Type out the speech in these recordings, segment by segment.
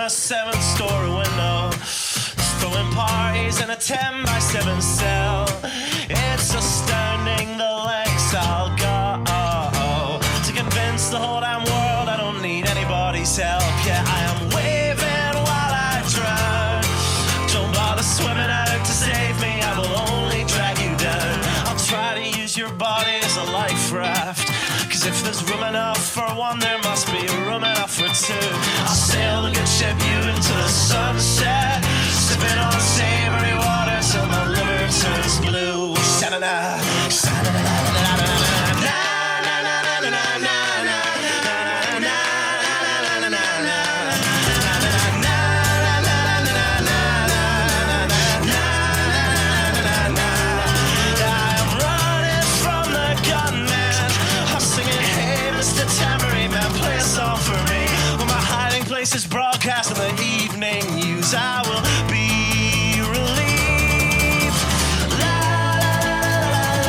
a 7-story window, throwing parties in a 10-by-7 cell. It's astounding the lengths I'll go to convince the whole damn world I don't need anybody's help. Yeah, I am waving while I drown. Don't bother swimming out to save me, I will only drag you down. I'll try to use your body as a life raft, 'cause if there's room enough for one, there must be room enough for two. I'll sail the good ship you into the sunset, sipping on savory water till my liver turns blue. Sha-na-na, sha-na-na-na-na-na-na-na. Is broadcast in the evening news. I will be relieved. La, la, la,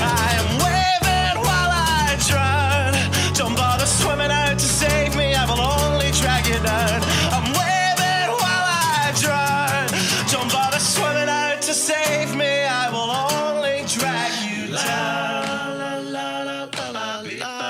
I am waving while I drown. Don't bother swimming out to save me, I will only drag you down. I'm waving while I drown. Don't bother swimming out to save me, I will only drag you down. La, la, la, la, la,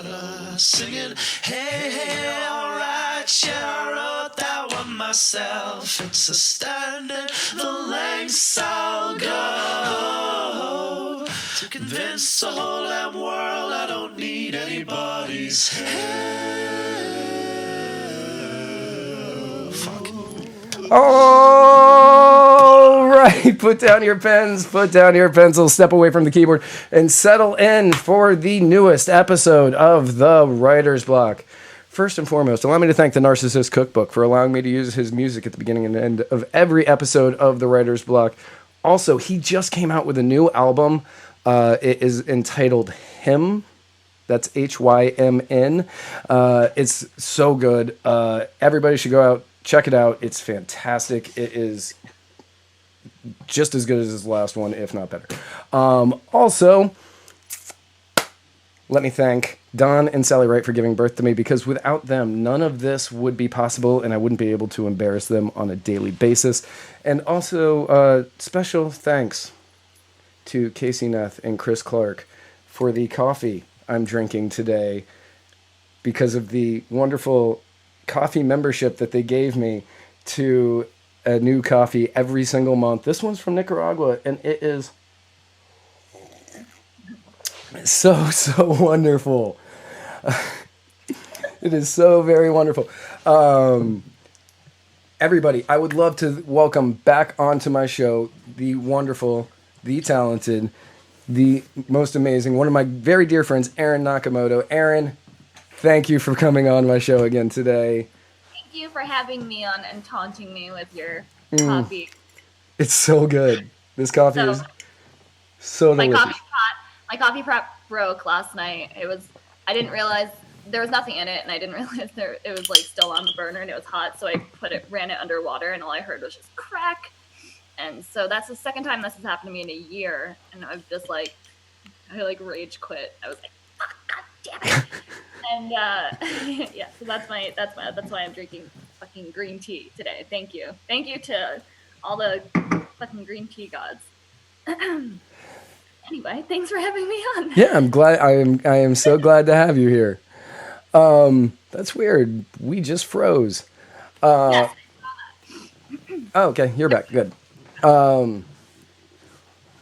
la, singing, hey, hey, alright, yeah, I wrote that one myself. It's astounding the lengths I'll go to convince the whole damn world I don't need anybody's help. Fuck. All right, put down your pens, put down your pencils, step away from the keyboard, and settle in for the newest episode of the Writer's Block. First and foremost, allow me to thank the Narcissist Cookbook for allowing me to use his music at the beginning and end of every episode of the Writer's Block. Also, he just came out with a new album. It is entitled Hymn. That's Hymn. It's so good. Everybody should go out, check it out. It's fantastic. It is just as good as his last one, if not better. Also, let me thank Don and Sally Wright for giving birth to me, because without them, none of this would be possible, and I wouldn't be able to embarrass them on a daily basis. And also, special thanks to Casey Neth and Chris Clark for the coffee I'm drinking today, because of the wonderful coffee membership that they gave me to a new coffee every single month. This one's from Nicaragua, and it is so wonderful. It is so very wonderful. Everybody, I would love to welcome back onto my show the wonderful, the talented, the most amazing, one of my very dear friends, Erin Nakamoto. Erin, thank you for coming on my show again today. Thank you for having me on and taunting me with your coffee. It's so good. This coffee is so delicious. My coffee prep broke last night. I didn't realize there was nothing in it, and I didn't realize it was like still on the burner and it was hot. So I ran it under water, and all I heard was just crack. And so that's the second time this has happened to me in a year, and I've just I rage quit. I was like, fuck, god damn it. And yeah, so that's why I'm drinking fucking green tea today. Thank you to all the fucking green tea gods. Anyway, thanks for having me on. Yeah, I'm glad. I am so glad to have you here. That's weird. We just froze. Yes. Oh, okay, you're back. Good. I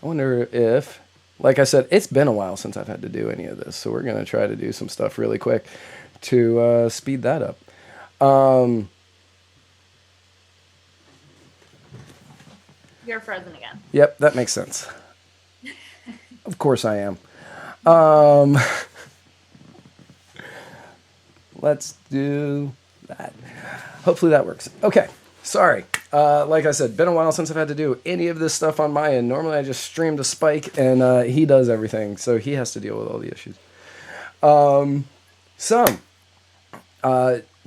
wonder if, like I said, it's been a while since I've had to do any of this, so we're going to try to do some stuff really quick to speed that up. You're frozen again. Yep, that makes sense. Of course I am. Let's do that. Hopefully that works. Okay, sorry. Like I said, been a while since I've had to do any of this stuff on my end. Normally I just stream to Spike, and he does everything, so he has to deal with all the issues.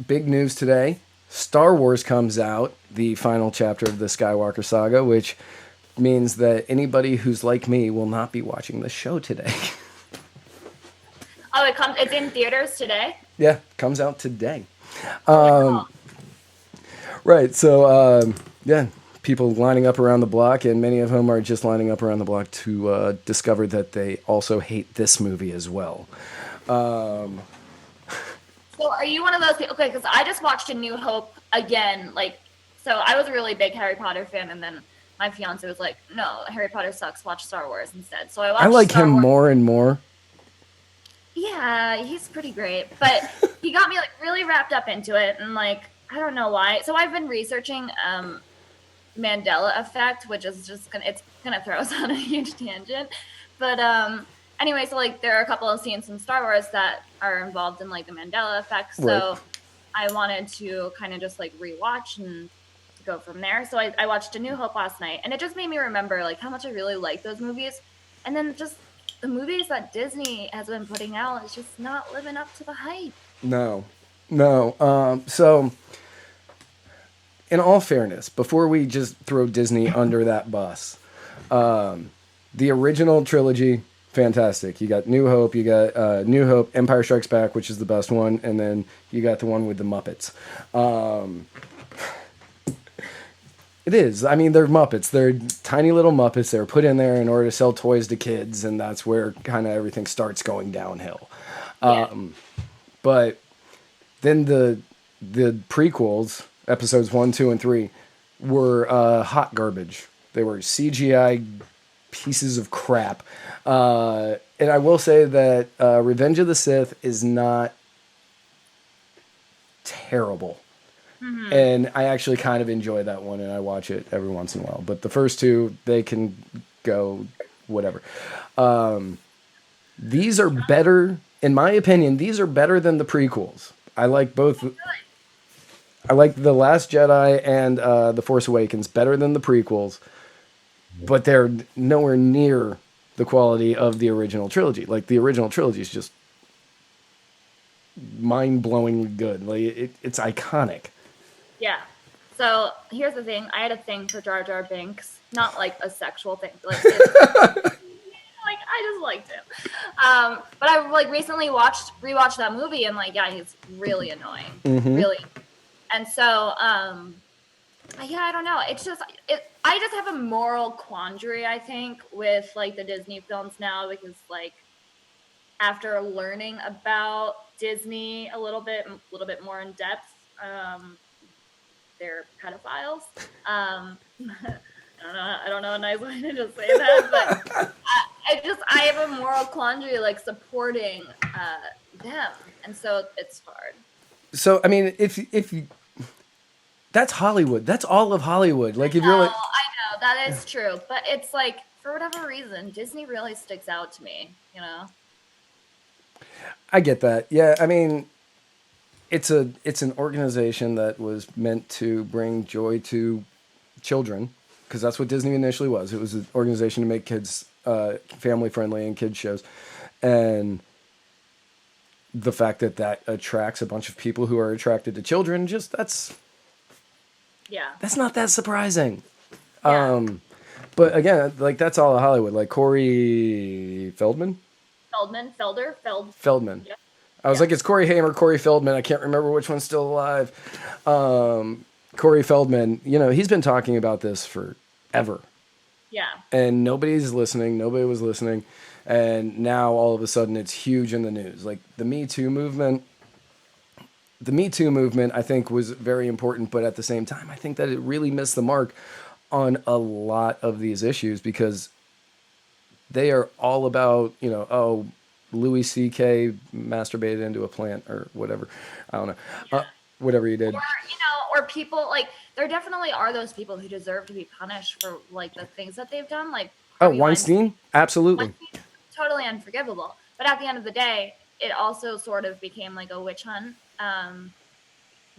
Big news today. Star Wars comes out, the final chapter of the Skywalker saga, which means that anybody who's like me will not be watching the show today. Oh, it's in theaters today? Yeah, comes out today. Oh. Right, so, yeah, people lining up around the block, and many of whom are just lining up around the block to discover that they also hate this movie as well. So are you one of those people? Okay, because I just watched A New Hope again. So I was a really big Harry Potter fan, and then my fiance was like, "No, Harry Potter sucks. Watch Star Wars instead." So I watched. I like Star him Wars. more and more. Yeah, he's pretty great, but he got me really wrapped up into it, and I don't know why. So I've been researching Mandela effect, which is just gonna throw us on a huge tangent, but anyway, so there are a couple of scenes in Star Wars that are involved in the Mandela effect. So Right. I wanted to kind of just rewatch and go from there. So I watched A New Hope last night, and it just made me remember how much I really like those movies, and then just the movies that Disney has been putting out is just not living up to the hype. No. So, in all fairness, before we just throw Disney under that bus, the original trilogy, fantastic. You got New Hope, Empire Strikes Back, which is the best one, and then you got the one with the Muppets. It is. I mean, they're Muppets. They're tiny little Muppets. They're put in there in order to sell toys to kids, and that's where kind of everything starts going downhill. Yeah. But then the prequels, episodes 1, 2, and 3, were hot garbage. They were CGI pieces of crap. And I will say that Revenge of the Sith is not terrible. Mm-hmm. And I actually kind of enjoy that one, and I watch it every once in a while. But the first two, they can go whatever. These are better, in my opinion, these are better than the prequels. I like both. I like The Last Jedi and The Force Awakens better than the prequels, but they're nowhere near the quality of the original trilogy. The original trilogy is just mind-blowingly good. It's iconic. Yeah. So here's the thing. I had a thing for Jar Jar Binks. Not a sexual thing. I just liked him. But I recently rewatched that movie, and yeah, he's really annoying. Mm-hmm. Really. And so yeah, I don't know. It's just I just have a moral quandary, I think, with the Disney films now, because after learning about Disney a little bit more in depth, they're pedophiles. I don't know a nice way to just say that, but I have a moral quandary supporting them, and so it's hard. So I mean, if you, that's Hollywood. That's all of Hollywood. If you're I know that is true, but it's for whatever reason, Disney really sticks out to me. I get that. Yeah, I mean, it's an organization that was meant to bring joy to children, because that's what Disney initially was. It was an organization to make kids family friendly and kids shows, and the fact that attracts a bunch of people who are attracted to children, that's not that surprising. Yeah. But again, that's all of Hollywood. Corey Feldman. Feldman. Yeah. I was it's Corey Haim or Corey Feldman. I can't remember which one's still alive. Corey Feldman, he's been talking about this forever. Yeah. And nobody was listening. And now all of a sudden it's huge in the news. The Me Too movement, I think, was very important. But at the same time, I think that it really missed the mark on a lot of these issues, because they are all about, Louis C.K. masturbated into a plant or whatever. I don't know. Yeah. Whatever he did. Or people, there definitely are those people who deserve to be punished for, the things that they've done. Weinstein? Absolutely. Weinstein, totally unforgivable. But at the end of the day, it also sort of became a witch hunt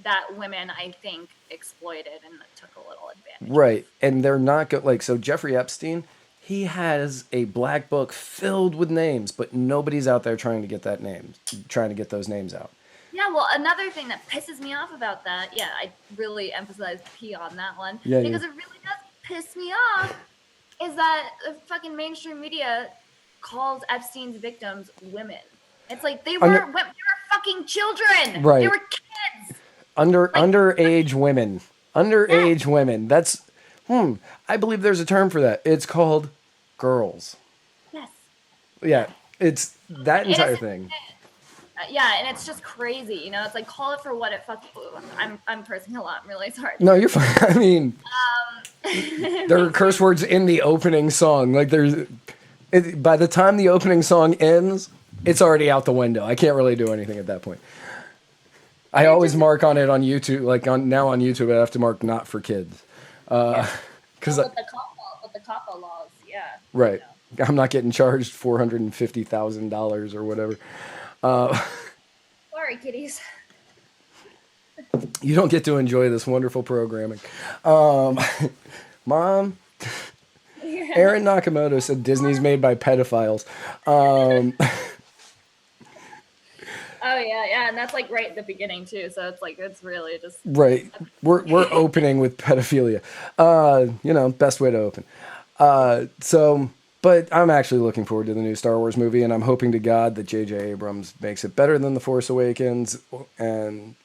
that women, I think, exploited and took a little advantage. Right. And they're not good. So Jeffrey Epstein, he has a black book filled with names, but nobody's out there trying to get those names out. Yeah, well, another thing that pisses me off about that, I really emphasize P on that one, because it really does piss me off, is that the fucking mainstream media calls Epstein's victims women. It's like they were fucking children. Right. They were kids. Underage women. Underage Yes. women. That's I believe there's a term for that. It's called girls. Yes. Yeah. It's that entire thing. Yeah, and it's just crazy, you know. It's like call it for what it fucking. I'm cursing a lot. I'm really sorry. No, you're fine. I mean, there are curse words in the opening song. Like by the time the opening song ends, it's already out the window. I can't really do anything at that point. I always mark on it on YouTube. Like now on YouTube, I have to mark not for kids. Because with the COPPA laws, yeah. Right. You know. I'm not getting charged $450,000 or whatever. Sorry, kitties. You don't get to enjoy this wonderful programming. Mom, Erin Nakamoto said Disney's made by pedophiles. Oh yeah, and that's like right at the beginning too. So it's like it's really just Right. We're opening with pedophilia. Best way to open. But I'm actually looking forward to the new Star Wars movie, and I'm hoping to God that J.J. Abrams makes it better than The Force Awakens, and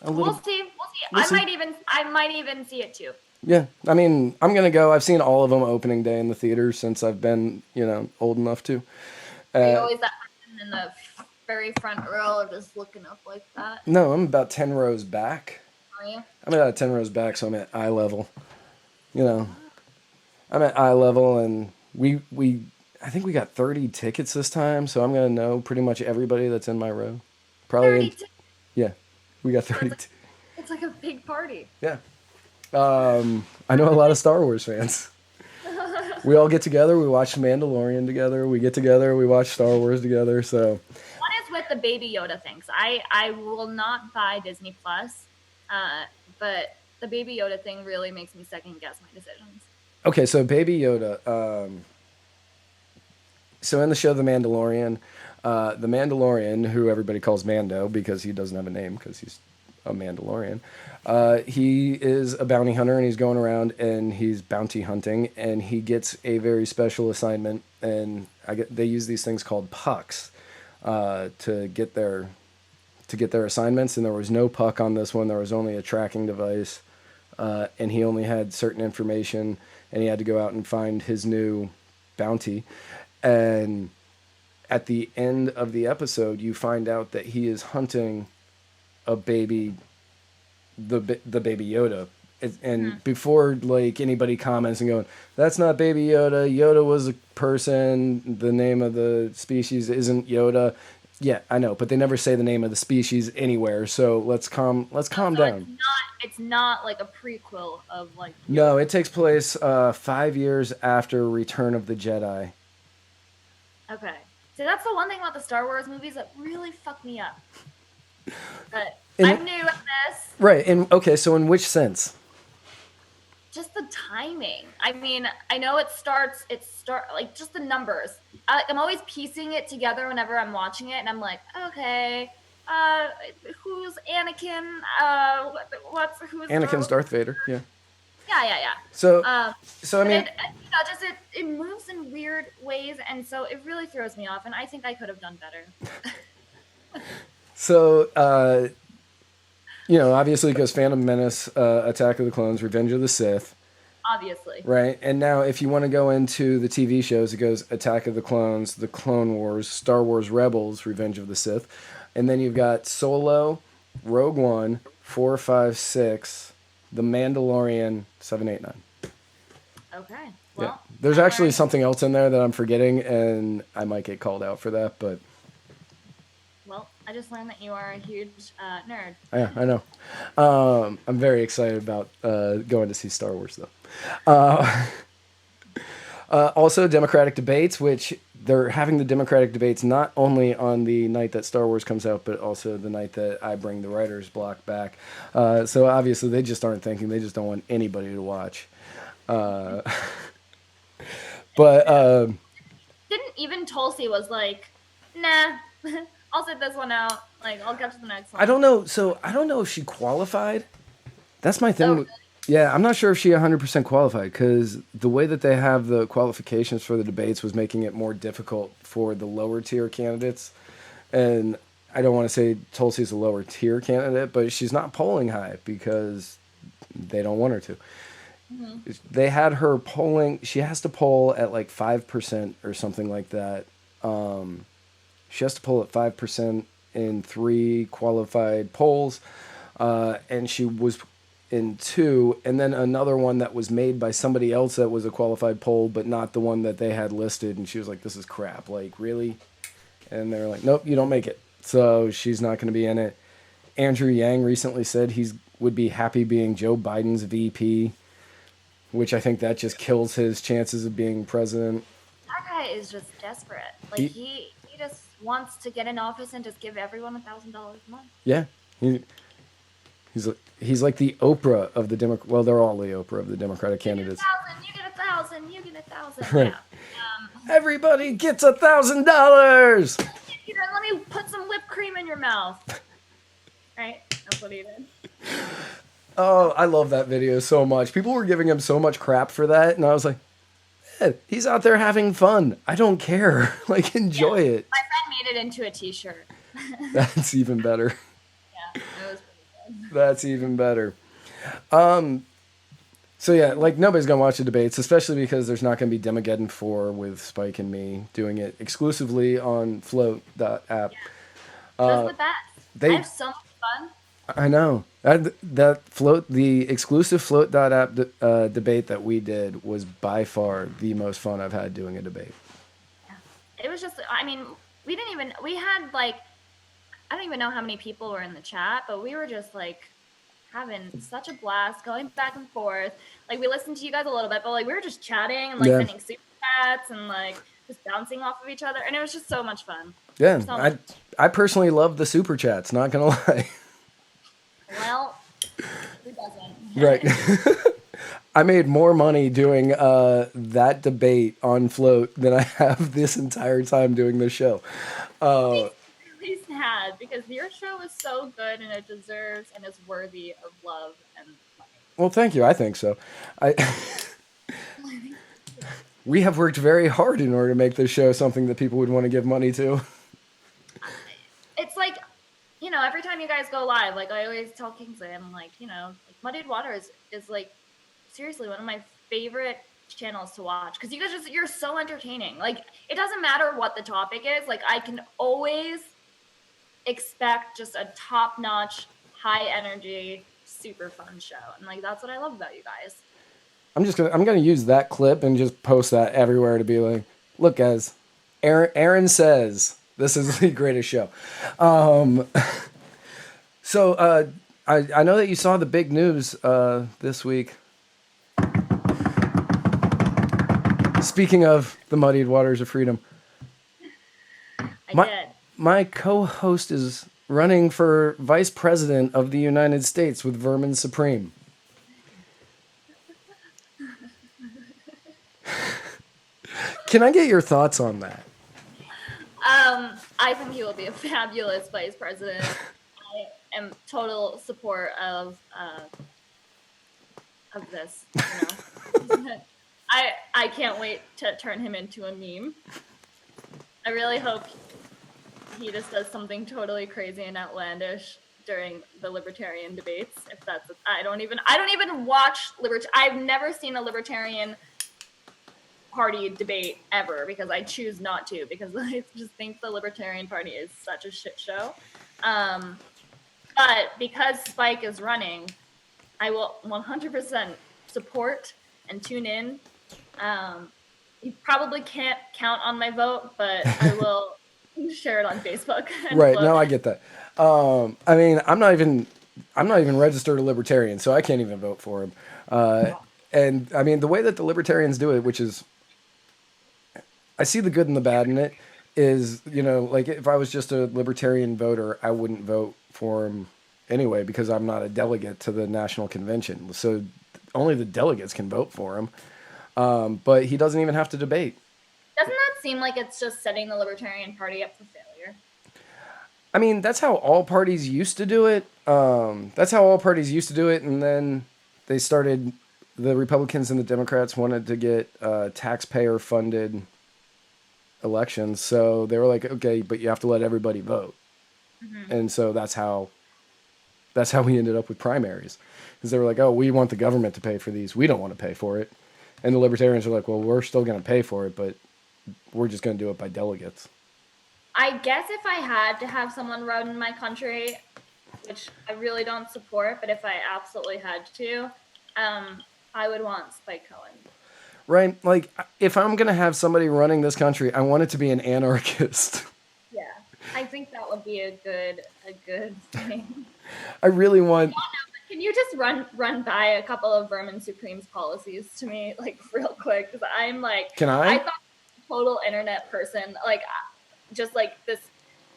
we'll see. I might even see it too. Yeah, I mean, I'm gonna go. I've seen all of them opening day in the theater since I've been, old enough to. Are you always that person in the very front row, just looking up like that? No, I'm about 10 rows back. Are you? I'm about 10 rows back, so I'm at eye level. I'm at eye level, and I think we got 30 tickets this time, so I'm gonna know pretty much everybody that's in my row. Probably. Yeah, we got 30. It's like a big party. Yeah. I know a lot of Star Wars fans. We all get together. We watch Mandalorian together. We get together. We watch Star Wars together. So. What is with the Baby Yoda things? I will not buy Disney Plus, but the Baby Yoda thing really makes me second guess my decisions. Okay, so Baby Yoda. So in the show The Mandalorian, who everybody calls Mando because he doesn't have a name because he's a Mandalorian. He is a bounty hunter, and he's going around and he's bounty hunting, and he gets a very special assignment, and they use these things called pucks to get their assignments, and there was no puck on this one. There was only a tracking device, and he only had certain information, and he had to go out and find his new bounty. And at the end of the episode, you find out that he is hunting a baby, the Baby Yoda. And before anybody comments and going, that's not Baby Yoda, Yoda was a person, the name of the species isn't Yoda. Yeah, I know, but they never say the name of the species anywhere, so let's calm down. It's not like a prequel of like... No, it takes place 5 years after Return of the Jedi. Okay. So that's the one thing about the Star Wars movies that really fucked me up. But I'm new at this. Right, and okay, so in which sense? Just the timing. I mean, I know it starts like just the numbers. I'm always piecing it together whenever I'm watching it, and I'm like, okay, who's Anakin? Who's Anakin's Darth Vader? Yeah. Yeah. So I mean, it moves in weird ways, and so it really throws me off. And I think I could have done better. So obviously it goes Phantom Menace, Attack of the Clones, Revenge of the Sith. Obviously. Right, and now if you want to go into the TV shows, it goes Attack of the Clones, The Clone Wars, Star Wars Rebels, Revenge of the Sith, and then you've got Solo, Rogue One, 4, 5, 6, The Mandalorian, 7, 8, 9. Okay. Well, yeah. There's actually something else in there that I'm forgetting, and I might get called out for that, but... Well, I just learned that you are a huge nerd. Yeah, I know. I'm very excited about going to see Star Wars, though. Also, Democratic debates, which they're having the Democratic debates not only on the night that Star Wars comes out, but also the night that I bring the writer's block back. So obviously, they just aren't thinking. They just don't want anybody to watch. But didn't even Tulsi was like, nah. I'll sit this one out. Like, I'll get to the next one. I don't know. So I don't know if she qualified. That's my thing. Oh, really? Yeah, I'm not sure if she 100% qualified because the way that they have the qualifications for the debates was making it more difficult for the lower tier candidates. And I don't want to say Tulsi's a lower tier candidate, but she's not polling high because they don't want her to. Mm-hmm. They had her polling, she has to poll at like 5% or something like that. She has to poll at 5% in 3 qualified polls. And she was in 2, and then another one that was made by somebody else that was a qualified poll, but not the one that they had listed. And she was like, "This is crap. Like, really?" And they were like, "Nope, you don't make it." So she's not going to be in it. Andrew Yang recently said would be happy being Joe Biden's VP, which I think that just kills his chances of being president. That guy is just desperate. Like he just wants to get in office and just give everyone $1,000 a month. Yeah. He's like the Oprah of the Democrat. Well, they're all the Oprah of the Democratic candidates. You get 1,000. You get 1,000. Right. Yeah. Everybody gets $1,000. Here, let me put some whipped cream in your mouth. Right? That's what he did. Oh, I love that video so much. People were giving him so much crap for that, and I was like, he's out there having fun. I don't care. Like, enjoy it. My friend made it into a t-shirt. That's even better. Yeah, it was pretty good. That's even better. So yeah, like nobody's gonna watch the debates, especially because there's not gonna be Demageddon 4 with Spike and me doing it exclusively on Flote.app. That's the best. I have so much fun. I know. The exclusive Flote.app debate that we did was by far the most fun I've had doing a debate. Yeah. It was just, I mean, we had like, I don't even know how many people were in the chat, but we were just like having such a blast going back and forth. Like we listened to you guys a little bit, but like we were just chatting and like sending super chats and like just bouncing off of each other. And it was just so much fun. Yeah. I personally love the super chats, not gonna lie. Well, who doesn't? Right. I made more money doing that debate on Flote than I have this entire time doing this show. Really sad because your show is so good and it deserves and is worthy of love and money. Well, thank you. I think so. We have worked very hard in order to make this show something that people would want to give money to. It's like, you know, every time you guys go live, like I always tell Kingsley, I'm like, you know, like Muddied Waters is like seriously one of my favorite channels to watch because you guys you're so entertaining. Like it doesn't matter what the topic is. Like I can always expect just a top-notch, high energy, super fun show, and like that's what I love about you guys. I'm gonna use that clip and just post that everywhere to be like, look guys, Erin says this is the greatest show. So I know that you saw the big news this week. Speaking of the muddied waters of freedom, I did. My co-host is running for vice president of the United States with Vermin Supreme. Can I get your thoughts on that? I think he will be a fabulous vice president. I am total support of this. You know? I can't wait to turn him into a meme. I really hope he just does something totally crazy and outlandish during the libertarian debates. If that's, I don't even watch I've never seen a libertarian party debate ever because I choose not to because I just think the Libertarian Party is such a shit show. But because Spike is running, I will 100% support and tune in. You probably can't count on my vote, but I will share it on Facebook. Right. No, I get that. I mean, I'm not even registered a libertarian, so I can't even vote for him. And I mean, the way that the libertarians do it, which is, I see the good and the bad in it, is, you know, like if I was just a libertarian voter, I wouldn't vote for him anyway because I'm not a delegate to the national convention. So only the delegates can vote for him. But he doesn't even have to debate. Doesn't that seem like it's just setting the Libertarian Party up for failure? I mean, that's how all parties used to do it. And then they started, the Republicans and the Democrats wanted to get taxpayer funded elections. So they were like, okay, but you have to let everybody vote. And so that's how we ended up with primaries, because they were like, oh, we want the government to pay for these. We don't want to pay for it. And the libertarians are like, well, we're still going to pay for it, but we're just going to do it by delegates. I guess if I had to have someone run my country, which I really don't support, but if I absolutely had to, I would want Spike Cohen. Right? Like, if I'm going to have somebody running this country, I want it to be an anarchist. Yeah, I think that would be a good thing. I really want... Can you just run by a couple of Vermin Supreme's policies to me, like, real quick? Because I'm like... Can I? I thought total internet person, like, just like this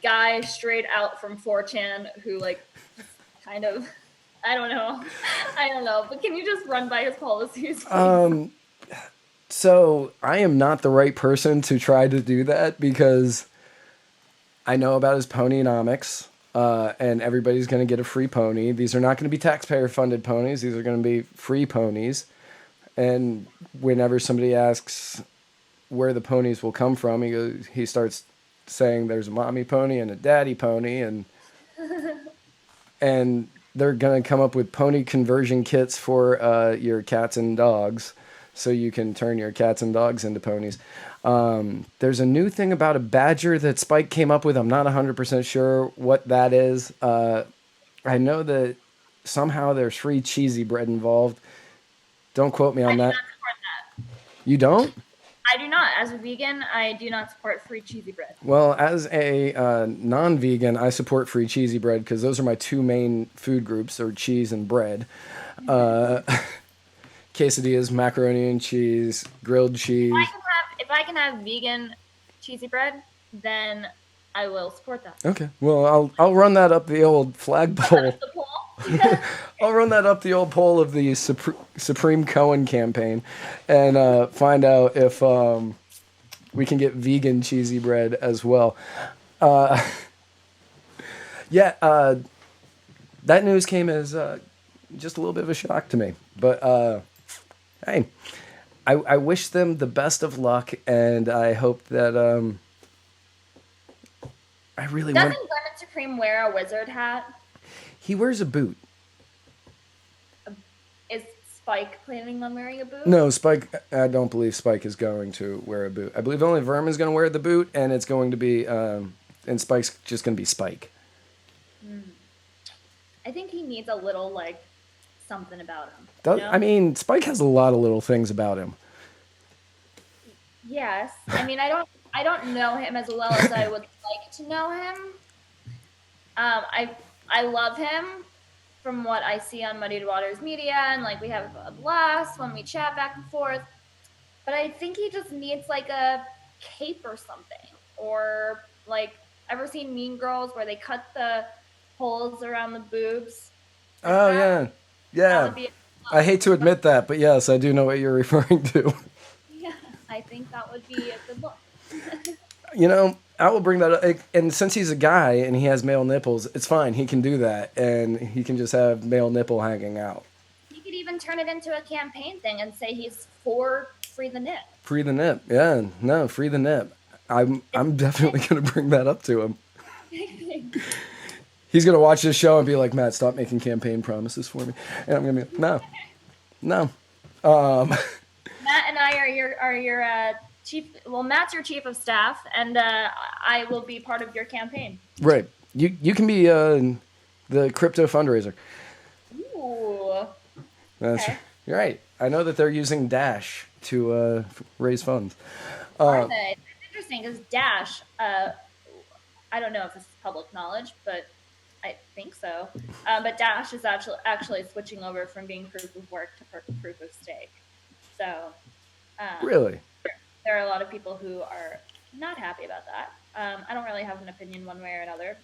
guy straight out from 4chan who, like, kind of... I don't know. But can you just run by his policies, please? So I am not the right person to try to do that, because I know about his ponynomics, and everybody's going to get a free pony. These are not going to be taxpayer-funded ponies. These are going to be free ponies. And whenever somebody asks where the ponies will come from, he starts saying there's a mommy pony and a daddy pony, and they're going to come up with pony conversion kits for your cats and dogs, so you can turn your cats and dogs into ponies. There's a new thing about a badger that Spike came up with. I'm not 100% sure what that is. I know that somehow there's free cheesy bread involved. Don't quote me on that. I do not support that. You don't? I do not. As a vegan, I do not support free cheesy bread. Well, as a non-vegan, I support free cheesy bread, because those are my two main food groups, are cheese and bread. Quesadillas, macaroni and cheese, grilled cheese. If I can have vegan cheesy bread, then I will support that. Okay. Well, I'll run that up the old flagpole. I'll run that up the old poll of the Supreme Cohen campaign, and find out if we can get vegan cheesy bread as well. That news came as just a little bit of a shock to me. But hey, I wish them the best of luck, and I hope that I really want... Doesn't Vermin Supreme wear a wizard hat? He wears a boot. Is Spike planning on wearing a boot? No, Spike. I don't believe Spike is going to wear a boot. I believe only Vermin's going to wear the boot, and it's going to be, and Spike's just going to be Spike. I think he needs a little, like, something about him. I mean, Spike has a lot of little things about him. Yes. I mean, I don't know him as well as I would like to know him. I love him from what I see on Muddied Waters Media, and like we have a blast when we chat back and forth. But I think he just needs like a cape or something. Or like, ever seen Mean Girls where they cut the holes around the boobs? Oh, yeah. Yeah. I hate to admit that, but yes, I do know what you're referring to. Yeah, I think that would be a good look. You know, I will bring that up. And since he's a guy and he has male nipples, it's fine. He can do that. And he can just have male nipple hanging out. He could even turn it into a campaign thing and say he's for Free the Nip. Free the nip. Yeah. No, free the nip. I'm definitely going to bring that up to him. He's going to watch this show and be like, Matt, stop making campaign promises for me. And I'm going to be like, no. Matt and I are your chief. Well, Matt's your chief of staff, and I will be part of your campaign. Right. You can be the crypto fundraiser. Ooh. That's okay. You're right. I know that they're using Dash to raise funds. Are they? It's interesting because Dash, I don't know if this is public knowledge, but I think so. But Dash is actually switching over from being proof of work to proof of stake. So, really, there are a lot of people who are not happy about that. I don't really have an opinion one way or another.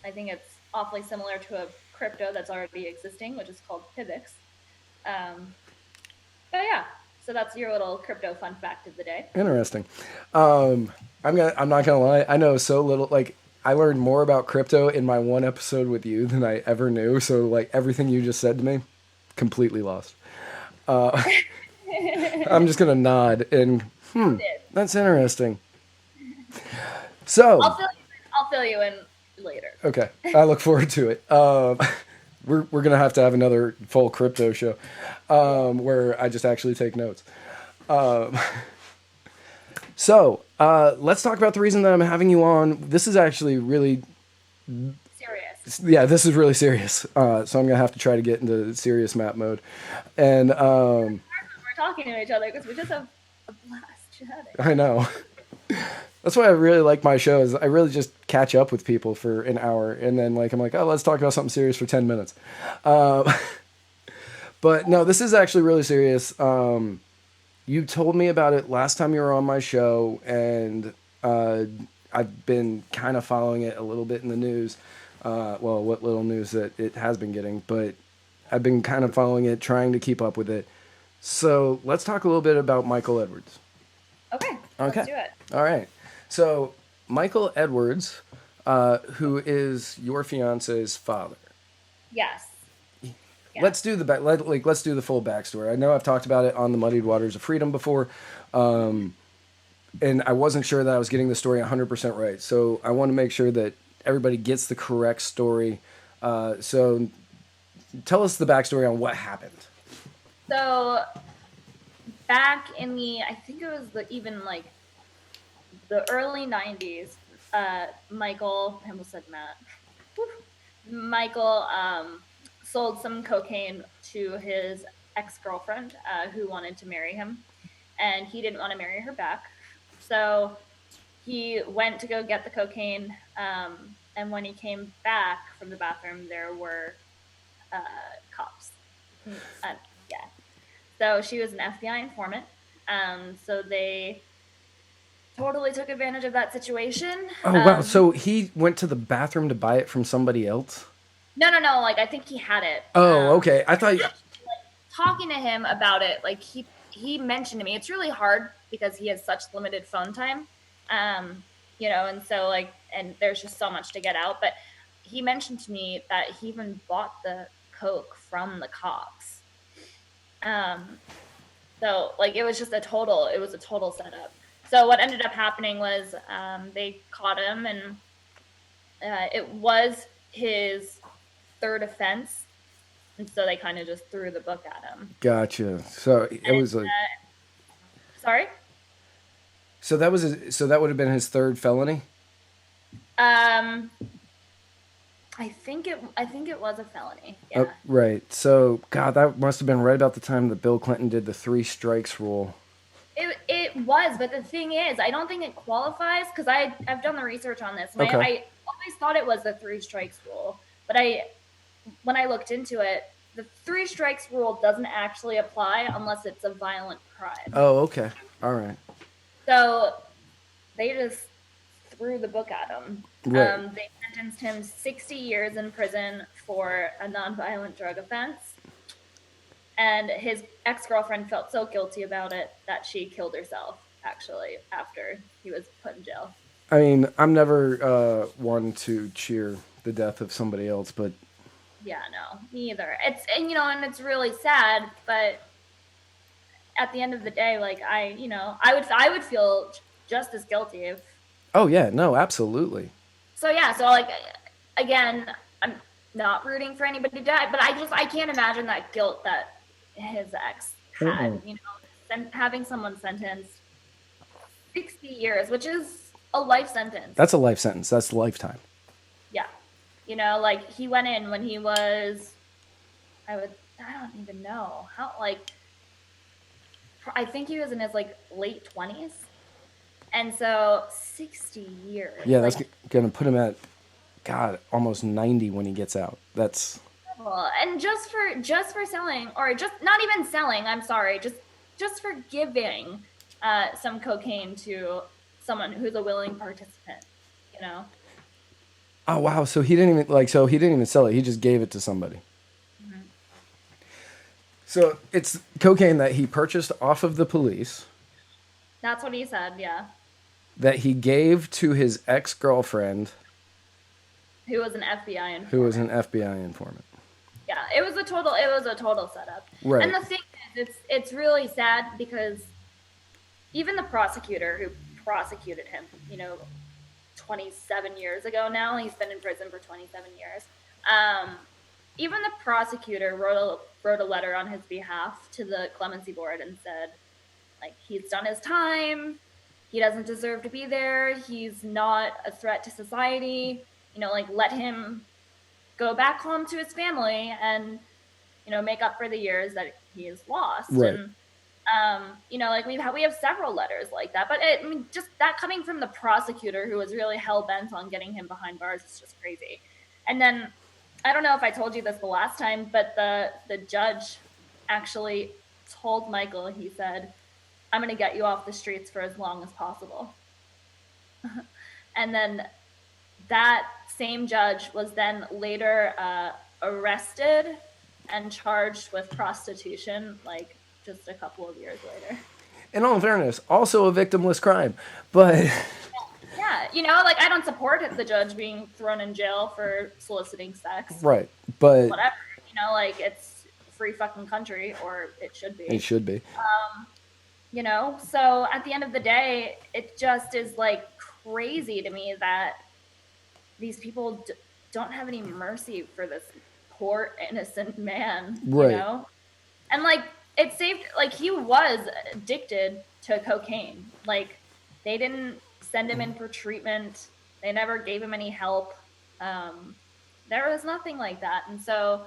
I think it's awfully similar to a crypto that's already existing, which is called Pivx. But yeah, so that's your little crypto fun fact of the day. Interesting. I'm not gonna lie. I know so little. Like, I learned more about crypto in my one episode with you than I ever knew. So like everything you just said to me, completely lost. I'm just gonna nod and that's interesting. So I'll fill you in later. okay, I look forward to it. We're gonna have to have another full crypto show where I just actually take notes. So let's talk about the reason that I'm having you on. This is actually really Serious. yeah, this is really serious. So I'm gonna have to try to get into serious map mode, and We're talking to each other because we just have a blast chatting. I know. That's why I really like my shows. I really just catch up with people for an hour, and then I'm like, oh, let's talk about something serious for 10 minutes. But no, this is actually really serious. You told me about it last time you were on my show, and I've been kind of following it a little bit in the news. Well, what little news that it has been getting, but I've been kind of following it, trying to keep up with it. So let's talk a little bit about Michael Edwards. Okay. Let's do it. All right. So Michael Edwards, who is your fiance's father. Yes. Let's do the let's do the full backstory. I know I've talked about it on the Muddied Waters of Freedom before, and I wasn't sure that I was getting the story 100% right. So I want to make sure that everybody gets the correct story. So tell us the backstory on what happened. So back in I think it was the early 90s, Michael, I almost said Matt. Michael sold some cocaine to his ex-girlfriend who wanted to marry him, and he didn't want to marry her back. So he went to go get the cocaine, and when he came back from the bathroom, there were cops. Yeah. So she was an FBI informant. So they totally took advantage of that situation. Oh, wow. So he went to the bathroom to buy it from somebody else? No. I think he had it. Oh, okay. I thought... talking to him about it, he mentioned to me, it's really hard because he has such limited phone time. And so and there's just so much to get out. But he mentioned to me that he even bought the coke from the cops. So it was just a total setup. So what ended up happening was they caught him, and it was his third offense. And so they kind of just threw the book at him. Gotcha. So it was like... sorry? So that would have been his third felony? I think it was a felony. Yeah. Oh, right. So, God, that must have been right about the time that Bill Clinton did the 3 strikes rule. It was, but the thing is, I don't think it qualifies because I've done the research on this. And okay. I always thought it was the 3 strikes rule, but when I looked into it, the 3 strikes rule doesn't actually apply unless it's a violent crime. Oh, okay. All right. So they just threw the book at him. Right. They sentenced him 60 years in prison for a nonviolent drug offense. And his ex-girlfriend felt so guilty about it that she killed herself, actually, after he was put in jail. I mean, I'm never one to cheer the death of somebody else, but... Yeah, no, me either. And it's really sad, but at the end of the day, I would feel just as guilty if... Oh, yeah, no, absolutely. So, yeah, again, I'm not rooting for anybody to die, but I can't imagine that guilt that his ex had, having someone sentenced 60 years, which is a life sentence. That's a life sentence. That's lifetime. Yeah. He went in when he was, I don't even know how, I think he was in his late 20s. And so 60 years. Yeah, that's going to put him at, God, almost 90 when he gets out. That's... And just for selling, or just not even selling, I'm sorry, just for giving some cocaine to someone who's a willing participant, Oh, wow. So he didn't even sell it. He just gave it to somebody. Mm-hmm. So it's cocaine that he purchased off of the police. That's what he said, yeah. That he gave to his ex-girlfriend. Who was an FBI informant. Who was an FBI informant. Yeah, it was a total setup. Right. And the thing is, it's really sad because even the prosecutor who prosecuted him, 27 years ago now, he's been in prison for 27 years. Even the prosecutor wrote a letter on his behalf to the clemency board and said, like, he's done his time. He doesn't deserve to be there. He's not a threat to society. Like, let him go back home to his family and, make up for the years that he has lost. Right. And, like we have several letters like that, but just that coming from the prosecutor who was really hell bent on getting him behind bars is just crazy. And then I don't know if I told you this the last time, but the judge actually told Michael, he said, I'm going to get you off the streets for as long as possible. And then that same judge was then later arrested and charged with prostitution, like just a couple of years later. In all fairness, also a victimless crime, but... Yeah, like, I don't support the judge being thrown in jail for soliciting sex. Right, but... Whatever, like, it's a free fucking country, or it should be. It should be. So at the end of the day, it just is, like, crazy to me that these people don't have any mercy for this poor, innocent man, right. And, like, it saved, like, he was addicted to cocaine. Like, they didn't send him in for treatment. They never gave him any help. There was nothing like that. And so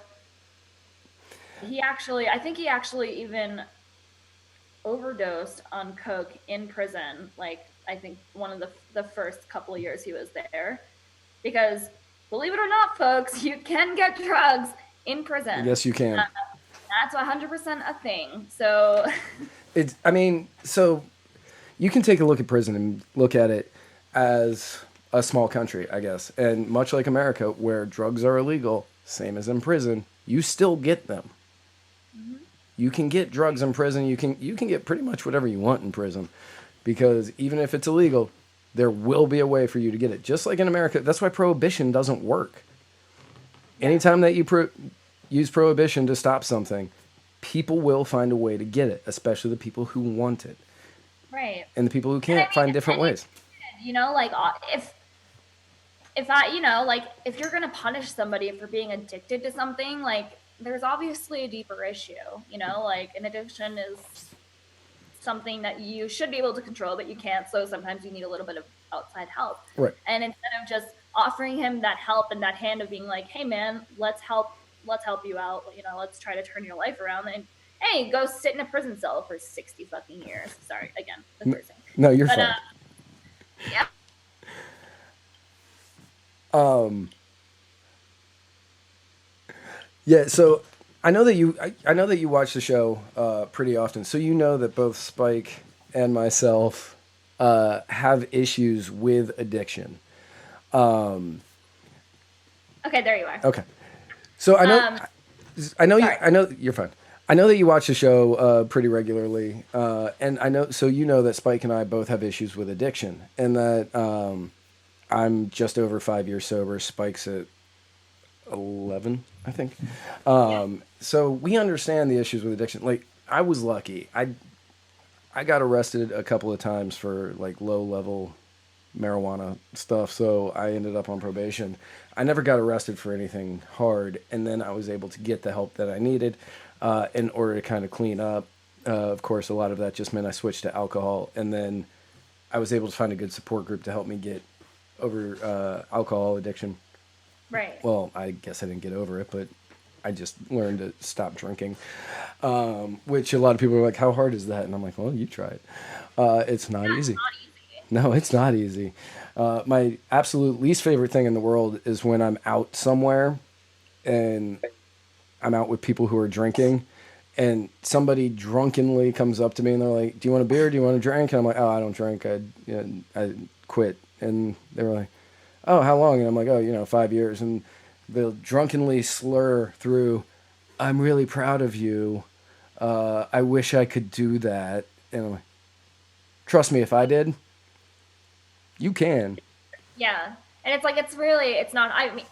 I think he actually even overdosed on coke in prison. Like, I think one of the first couple of years he was there, because believe it or not, folks, you can get drugs in prison. Yes, you can. That's 100% a thing. So so you can take a look at prison and look at it as a small country, I guess. And much like America, where drugs are illegal, same as in prison, you still get them. Mm-hmm. You can get drugs in prison. You can get pretty much whatever you want in prison, because even if it's illegal, there will be a way for you to get it. Just like in America, that's why prohibition doesn't work. Anytime that you use prohibition to stop something, people will find a way to get it, especially the people who want it. Right. And the people who can't find different ways. Like, if you're going to punish somebody for being addicted to something, like, there's obviously a deeper issue, like, an addiction is something that you should be able to control, but you can't. So sometimes you need a little bit of outside help. Right. And instead of just offering him that help and that hand of being like, hey man, let's help you out. Let's try to turn your life around. And hey, go sit in a prison cell for 60 fucking years. Sorry, again, the cursing. No, you're fine. Yeah. Yeah, so I know that you watch the show pretty often. So you know that both Spike and myself have issues with addiction. Okay, there you are. Okay. So I know you're fine. I know that you watch the show pretty regularly, and I know that Spike and I both have issues with addiction, and that I'm just over 5 years sober. Spike's at 11, I think. So we understand the issues with addiction. Like, I was lucky. I got arrested a couple of times for, like, low level marijuana stuff, so I ended up on probation. I never got arrested for anything hard, and then I was able to get the help that I needed in order to kind of clean up. Of course, a lot of that just meant I switched to alcohol, and then I was able to find a good support group to help me get over alcohol addiction. Right. Well, I guess I didn't get over it, but I just learned to stop drinking, which a lot of people are like, how hard is that? And I'm like, well, you try it. It's not easy. Not easy. No, it's not easy. My absolute least favorite thing in the world is when I'm out somewhere and I'm out with people who are drinking and somebody drunkenly comes up to me and they're like, do you want a beer? Do you want a drink? And I'm like, oh, I don't drink. I quit. And they were like, oh, how long? And I'm like, oh, 5 years. And they'll drunkenly slur through, I'm really proud of you. I wish I could do that. And I'm like, trust me, if I did, you can. Yeah. And it's like, it's not, I mean,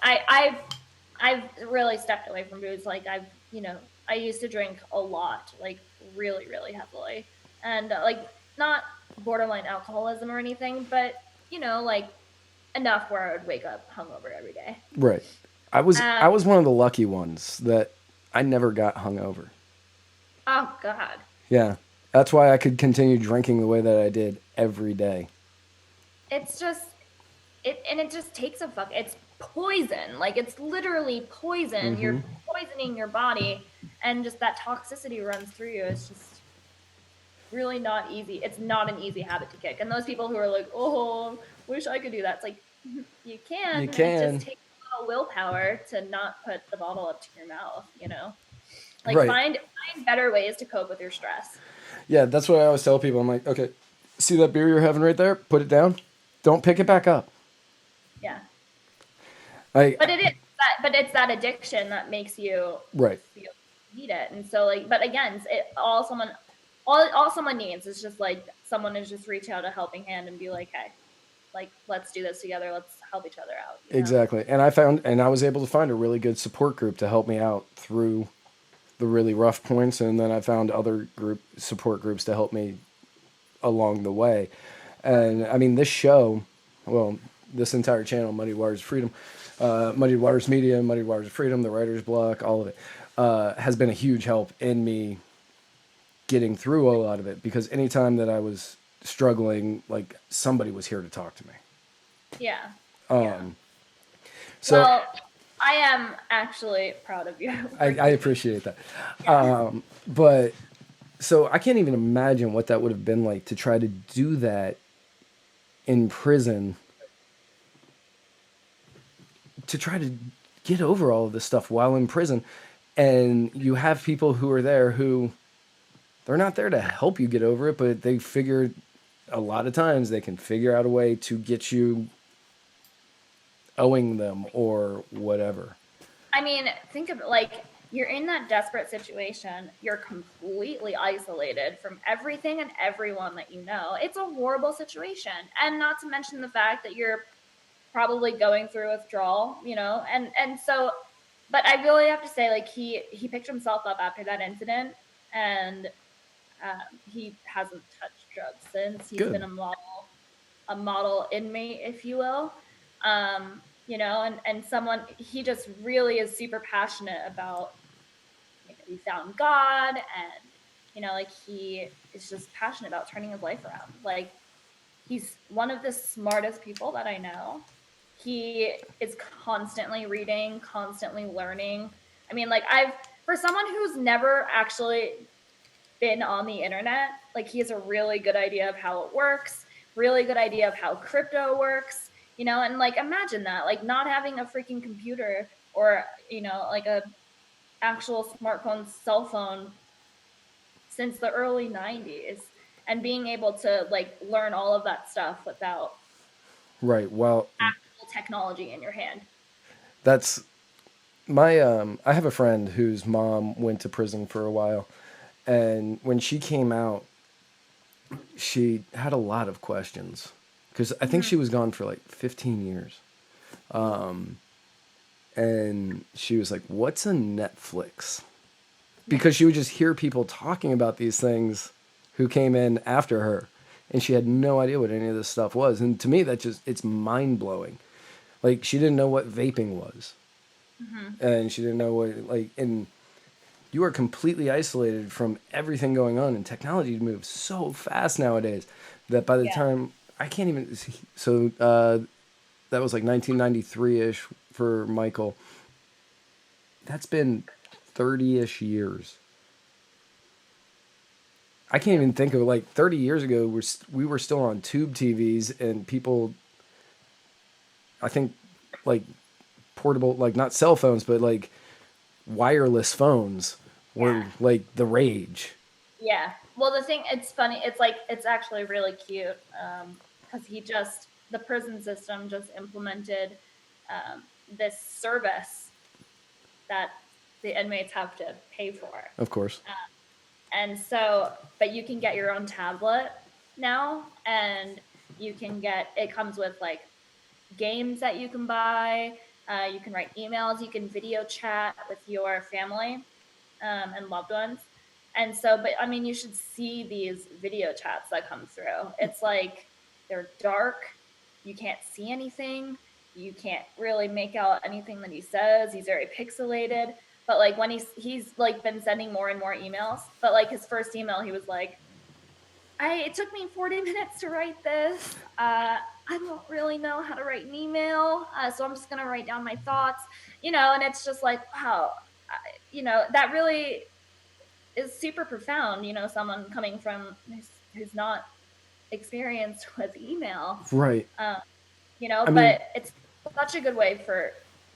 I've really stepped away from booze. Like I used to drink a lot, like really, really heavily, and like not borderline alcoholism or anything, but like enough where I would wake up hungover every day. Right. I Um, was one of the lucky ones that I never got hungover. oh God, Yeah. That's why I could continue drinking the way that I did every day. it's just it just takes a fuck. It's poison. Like it's literally poison. Mm-hmm. You're poisoning your body, and just that toxicity runs through you. It's just really not easy. It's not an easy habit to kick. And those people who are like, "Oh, wish I could do that," it's like you You can. It just can. takes a little willpower to not put the bottle up to your mouth. Like Right. find better ways to cope with your stress. Yeah, that's what I always tell people. I'm like, okay, see that beer you're having right there? Put it down. Don't pick it back up. Yeah, I but it is that. But it's that addiction that makes you right. feel you need it. And so, like, but again, all someone needs is just like someone to just reach out a helping hand and be like, hey, like let's do this together. Let's help each other out. Exactly. And I was able to find a really good support group to help me out through the really rough points, and then I found other support groups to help me along the way. And I mean, this show, well, this entire channel, Muddied Waters of Freedom, Muddied Waters Media, Muddied Waters of Freedom, the Writer's Block, all of it, has been a huge help in me getting through a lot of it, because anytime that I was struggling, like somebody was here to talk to me. Yeah. So well, I am actually proud of you. I appreciate that. But so I can't even imagine what that would have been like to try to do that in prison, to try to get over all of this stuff while in prison. And you have people who are there who they're not there to help you get over it, but they figure a lot of times they can figure out a way to get you owing them or whatever. I mean, think of it like you're in that desperate situation. You're completely isolated from everything and everyone that you know. It's a horrible situation. And not to mention the fact that you're probably going through withdrawal, and so, but I really have to say, like, he picked himself up after that incident, and he hasn't touched drugs since. He's Good. been a model inmate, if you will. And someone, he just really is super passionate about, he found God, and, like, he is just passionate about turning his life around. Like, he's one of the smartest people that I know. He is constantly reading, constantly learning. I mean, like, for someone who's never actually been on the internet, like, he has a really good idea of how it works, really good idea of how crypto works, and like, imagine that, like, not having a freaking computer or, like a actual smartphone, cell phone since the early 90s, and being able to like learn all of that stuff without Right. Well, actual technology in your hand. That's my I have a friend whose mom went to prison for a while, and when she came out, she had a lot of questions, because I think she was gone for like 15 years. And she was like, "What's a Netflix?" Because she would just hear people talking about these things who came in after her, and she had no idea what any of this stuff was. And to me, it's mind blowing. Like, she didn't know what vaping was. And she didn't know what, like, and you are completely isolated from everything going on, and technology moves so fast nowadays that by the time I can't even, so that was like 1993-ish for Michael. That's been 30-ish years. I can't even think of, like, 30 years ago, we were still on tube TVs, and people, I think, like, portable, like, not cell phones, but like wireless phones were like the rage. Yeah. Well, it's funny. It's like, it's actually really cute, because the prison system just implemented this service that the inmates have to pay for. Of course. And so, but you can get your own tablet now, and it comes with like games that you can buy. You can write emails. You can video chat with your family and loved ones. And so, but I mean, you should see these video chats that come through. It's like they're dark. You can't see anything. You can't really make out anything that he says. He's very pixelated. But like when he's like been sending more and more emails. But like his first email, he was like, it took me 40 minutes to write this. I don't really know how to write an email, so I'm just gonna write down my thoughts, and it's just like, wow, that really is super profound, someone coming from who's not experienced with email. Right. But it's such a good way for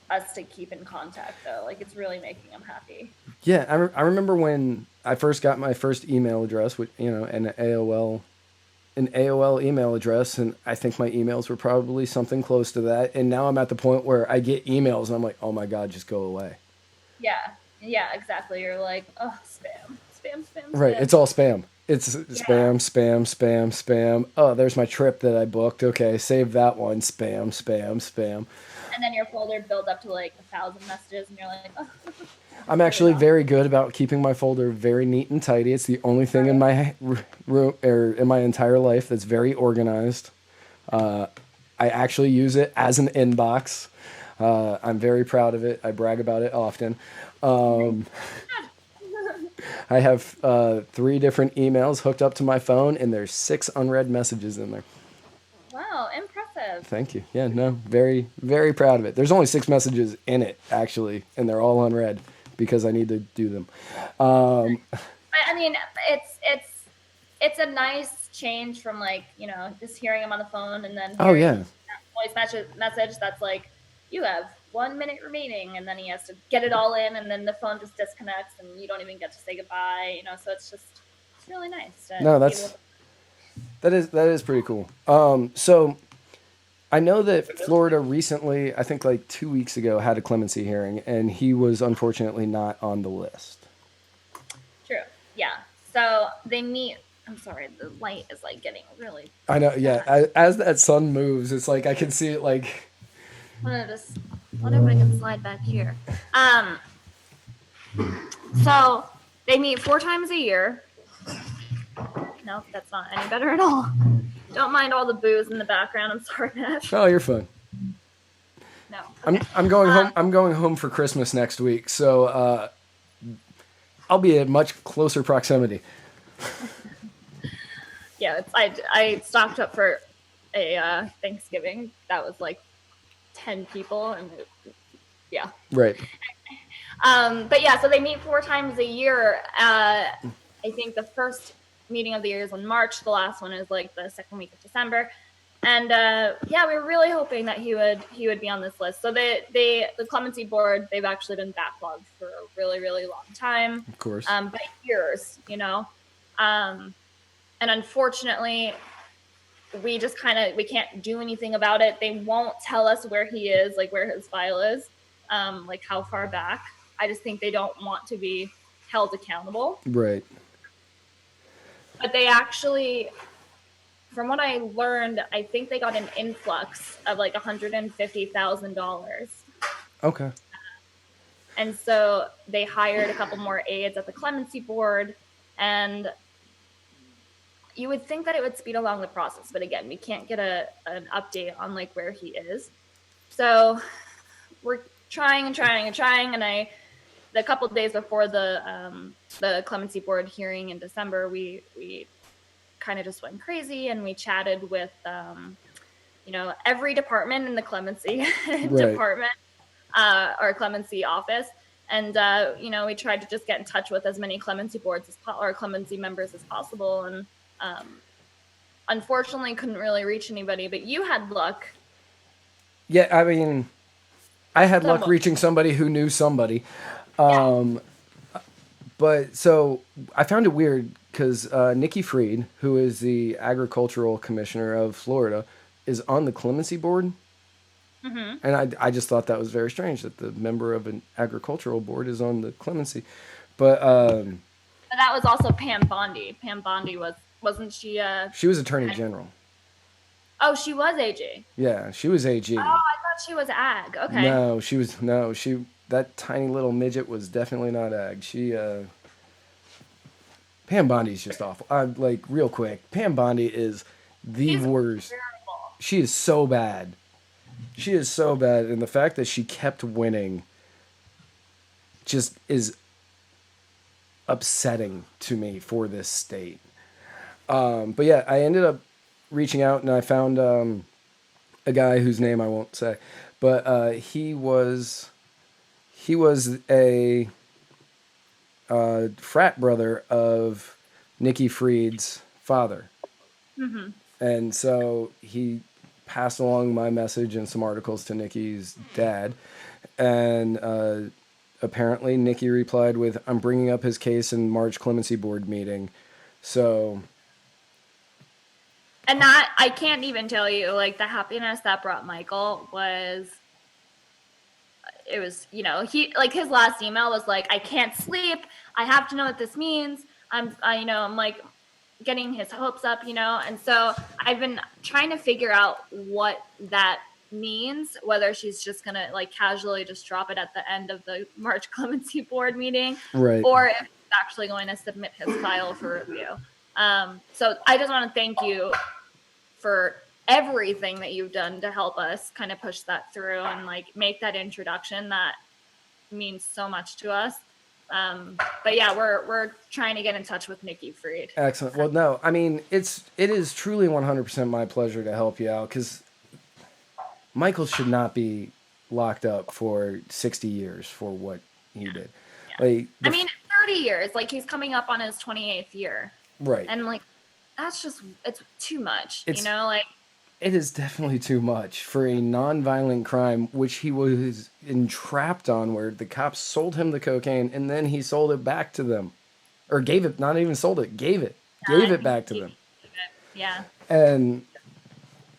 us to keep in contact, though. Like, it's really making them happy. Yeah, I remember when I first got my first email address, with an AOL email address, and I think my emails were probably something close to that. And now I'm at the point where I get emails and I'm like, oh my God, just go away. Yeah, exactly. You're like, oh, spam. Right, it's all spam. It's spam. Oh, there's my trip that I booked. Okay, save that one. Spam. And then your folder builds up to like 1,000 messages, and you're like, oh. I'm actually very good about keeping my folder very neat and tidy. It's the only thing in my room or in my entire life that's very organized. I actually use it as an inbox. I'm very proud of it. I brag about it often. I have 3 different emails hooked up to my phone, and there's 6 unread messages in there. Wow, impressive. Thank you. Yeah, no, very, very proud of it. There's only 6 messages in it, actually, and they're all unread because I need to do them. I mean, it's a nice change from, like, just hearing him on the phone and then that voice message that's like, you have 1 minute remaining, and then he has to get it all in, and then the phone just disconnects, and you don't even get to say goodbye. So it's really nice. That is pretty cool. So I know that Florida recently, I think like 2 weeks ago, had a clemency hearing, and he was unfortunately not on the list. True. Yeah. So they meet. I'm sorry, the light is like getting really. I know. Yeah. As that sun moves, it's like I can see it like. Wonder if I can slide back here. So they meet 4 times a year. Nope, that's not any better at all. Don't mind all the booze in the background. I'm sorry, Matt. Oh, you're fine. No. Okay. I'm going home. I'm going home for Christmas next week, so I'll be at much closer proximity. Yeah, I stocked up for a Thanksgiving that was like 10 people, and yeah. Right. But yeah, so they meet 4 times a year. I think the first meeting of the year is in March. The last one is like the second week of December. And we were really hoping that he would be on this list. So the clemency board, they've actually been backlogged for a really, really long time. Of course. By years, and unfortunately, we just we can't do anything about it. They won't tell us where he is, like where his file is, like how far back. I just think they don't want to be held accountable. Right. But they actually, from what I learned, I think they got an influx of like $150,000. Okay. And so they hired a couple more aides at the clemency board, and you would think that it would speed along the process, but again, we can't get an update on like where he is. So we're trying, and the couple of days before the clemency board hearing in December, we kind of just went crazy, and we chatted with every department in the clemency department, or clemency office, and we tried to just get in touch with as many clemency boards or clemency members as possible, and unfortunately couldn't really reach anybody. But you had luck. Yeah, I mean, I had luck reaching somebody who knew somebody. But so I found it weird because Nikki Freed, who is the agricultural commissioner of Florida, is on the clemency board. Mm-hmm. And I just thought that was very strange that the member of an agricultural board is on the clemency. But that was also Pam Bondi. Pam Bondi wasn't she? She was Attorney General. Oh, she was AG. Yeah, she was AG. Oh, I thought she was ag. Okay. No, that tiny little midget was definitely not ag. Pam Bondi's just awful. Like real quick, Pam Bondi is the She's worst. terrible. She is so bad. She is so bad, and the fact that she kept winning just is upsetting to me for this state. But yeah, I ended up reaching out and I found a guy whose name I won't say, but he was a frat brother of Nikki Fried's father, and so he passed along my message and some articles to Nikki's dad, and apparently Nikki replied with, "I'm bringing up his case in March clemency board meeting," so. And that, I can't even tell you, like, the happiness that brought Michael was, it was, you know, he, like, his last email was like, I can't sleep. I have to know what this means. I'm like getting his hopes up, you know? And so I've been trying to figure out what that means, whether she's just going to, like, casually just drop it at the end of the March clemency board meeting. Right. Or if she's actually going to submit his file for review. So I just want to thank you for everything that you've done to help us kind of push that through and like make that introduction. That means so much to us. But yeah, we're trying to get in touch with Nikki Fried. Excellent. Well, no, I mean, it is truly 100% my pleasure to help you out, because Michael should not be locked up for 60 years for what he did. Yeah. Like, I mean, 30 years, like he's coming up on his 28th year. Right. And like, that's just, it's too much, It's, you know, like. It is definitely too much for a non-violent crime, which he was entrapped on, where the cops sold him the cocaine and then he sold it back to them. Or gave it, not even sold it, gave it back to them. Yeah. And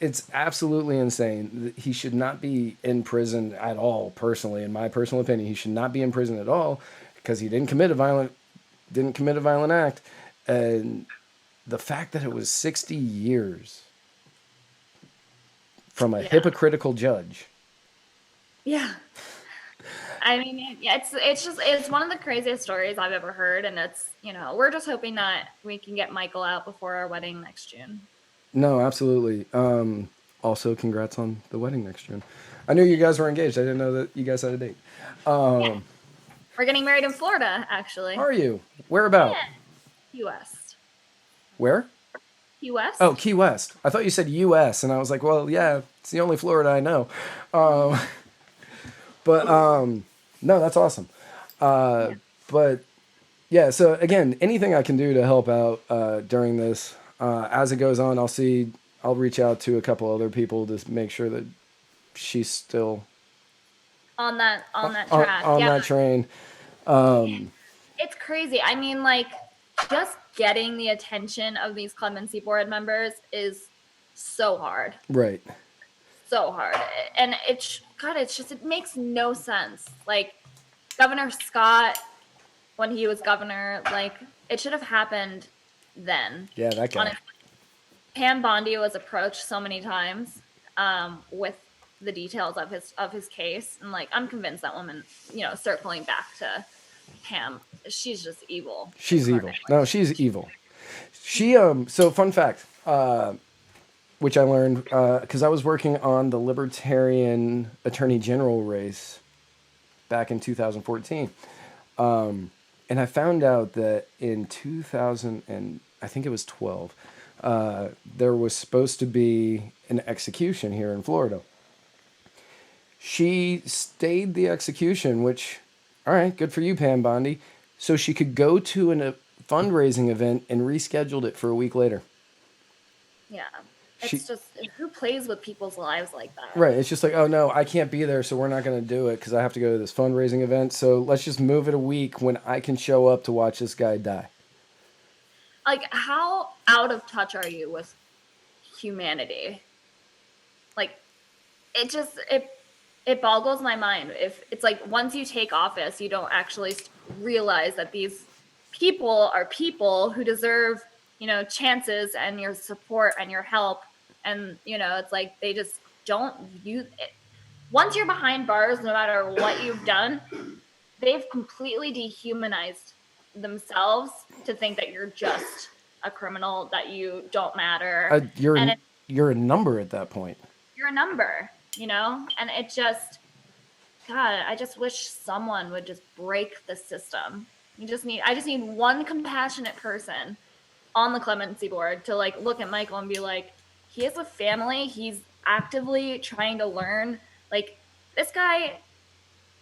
it's absolutely insane. He should not be in prison at all, personally, in my personal opinion. He should not be in prison at all because he didn't commit a violent act. And the fact that it was 60 years from a hypocritical judge. Yeah. I mean, yeah, it's one of the craziest stories I've ever heard. And it's, you know, we're just hoping that we can get Michael out before our wedding next June. No, absolutely. Also, congrats on the wedding next June. I knew you guys were engaged. I didn't know that you guys had a date. Yeah. We're getting married in Florida, actually. Are you? Where about? Yeah. Key West. Where? Key West. Oh, Key West. I thought you said U.S., and I was like, well, yeah, it's the only Florida I know. No, that's awesome. But yeah, so again, anything I can do to help out during this, as it goes on, I'll reach out to a couple other people to make sure that she's still on that track. On that train. It's crazy. I mean, like, just getting the attention of these clemency board members is so hard. Right. So hard. And it makes no sense. Like, Governor Scott, when he was governor, like, it should have happened then. Yeah, that guy. Honestly, Pam Bondi was approached so many times with the details of his case. And, like, I'm convinced that woman, you know, circling back to Pam, she's just evil. She's evil. No, she's evil. She so fun fact, which I learned because I was working on the Libertarian Attorney General race back in 2014, and I found out that in 2000 and I think it was 12, there was supposed to be an execution here in Florida. She stayed the execution, which, all right, good for you, Pam Bondi. So she could go to a fundraising event and rescheduled it for a week later. Yeah. It's just, who plays with people's lives like that? Right. It's just like, oh, no, I can't be there, so we're not going to do it because I have to go to this fundraising event. So let's just move it a week when I can show up to watch this guy die. Like, how out of touch are you with humanity? Like, it boggles my mind. If it's like, once you take office, you don't actually realize that these people are people who deserve, you know, chances and your support and your help. And, you know, it's like, they just don't use it. once you're behind bars, no matter what you've done, they've completely dehumanized themselves to think that you're just a criminal, that you don't matter. You're a number at that point. You're a number, and it just, God, I just wish someone would just break the system. I just need one compassionate person on the clemency board to like look at Michael and be like, he has a family, he's actively trying to learn. Like, this guy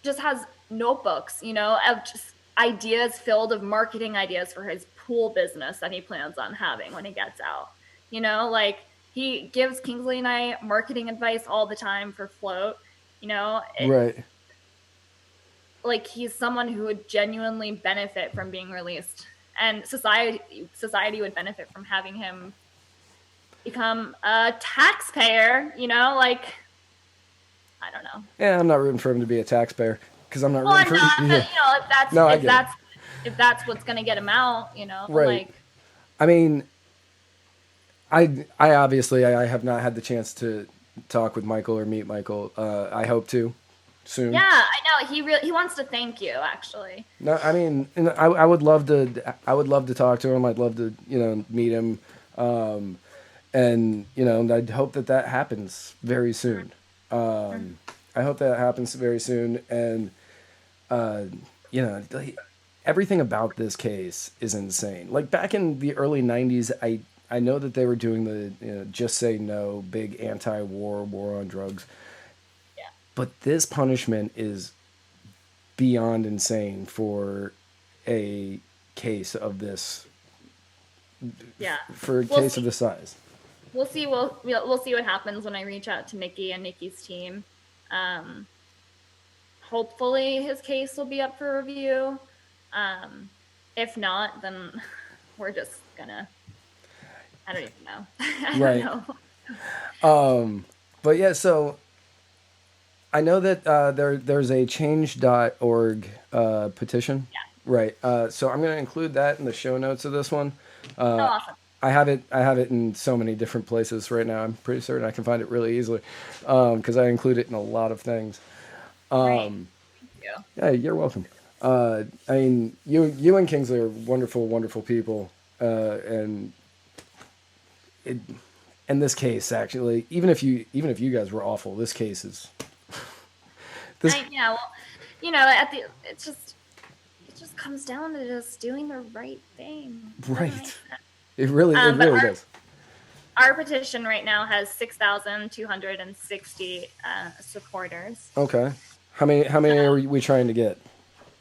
just has notebooks, of just ideas filled of marketing ideas for his pool business that he plans on having when he gets out. Like, he gives Kingsley and I marketing advice all the time for Flote. Right. Like, he's someone who would genuinely benefit from being released, and society would benefit from having him become a taxpayer. Like, I don't know. Yeah, I'm not rooting for him to be a taxpayer because I'm not rooting for. Yeah. If that's what's gonna get him out, Right. Like, I mean, I obviously I have not had the chance to talk with Michael or meet Michael. I hope to soon. Yeah, I know. He wants to thank you, actually. No, I mean, I would love to. I would love to talk to him. I'd love to, meet him, and I'd hope that happens very soon. I hope that happens very soon, and everything about this case is insane. Like, back in the early '90s, I know that they were doing the Just Say No, big anti-war, war on drugs. Yeah. But this punishment is beyond insane for a case of this. Yeah. For a case of this size. We'll see. We'll see what happens when I reach out to Nikki and Nikki's team. Hopefully his case will be up for review. If not, then we're just gonna. I don't even know. I don't know. But yeah, so I know that there's a change.org petition. Yeah. Right. So I'm going to include that in the show notes of this one. Awesome. I have it in so many different places right now. I'm pretty certain I can find it really easily because I include it in a lot of things. Great. Thank you. Yeah, you're welcome. I mean, you and Kingsley are wonderful, wonderful people, and in this case, actually, even if you guys were awful, this case is. Yeah, well, it just comes down to just doing the right thing. Right. It really does. Our petition right now has 6,260 supporters. Okay. How many are we trying to get?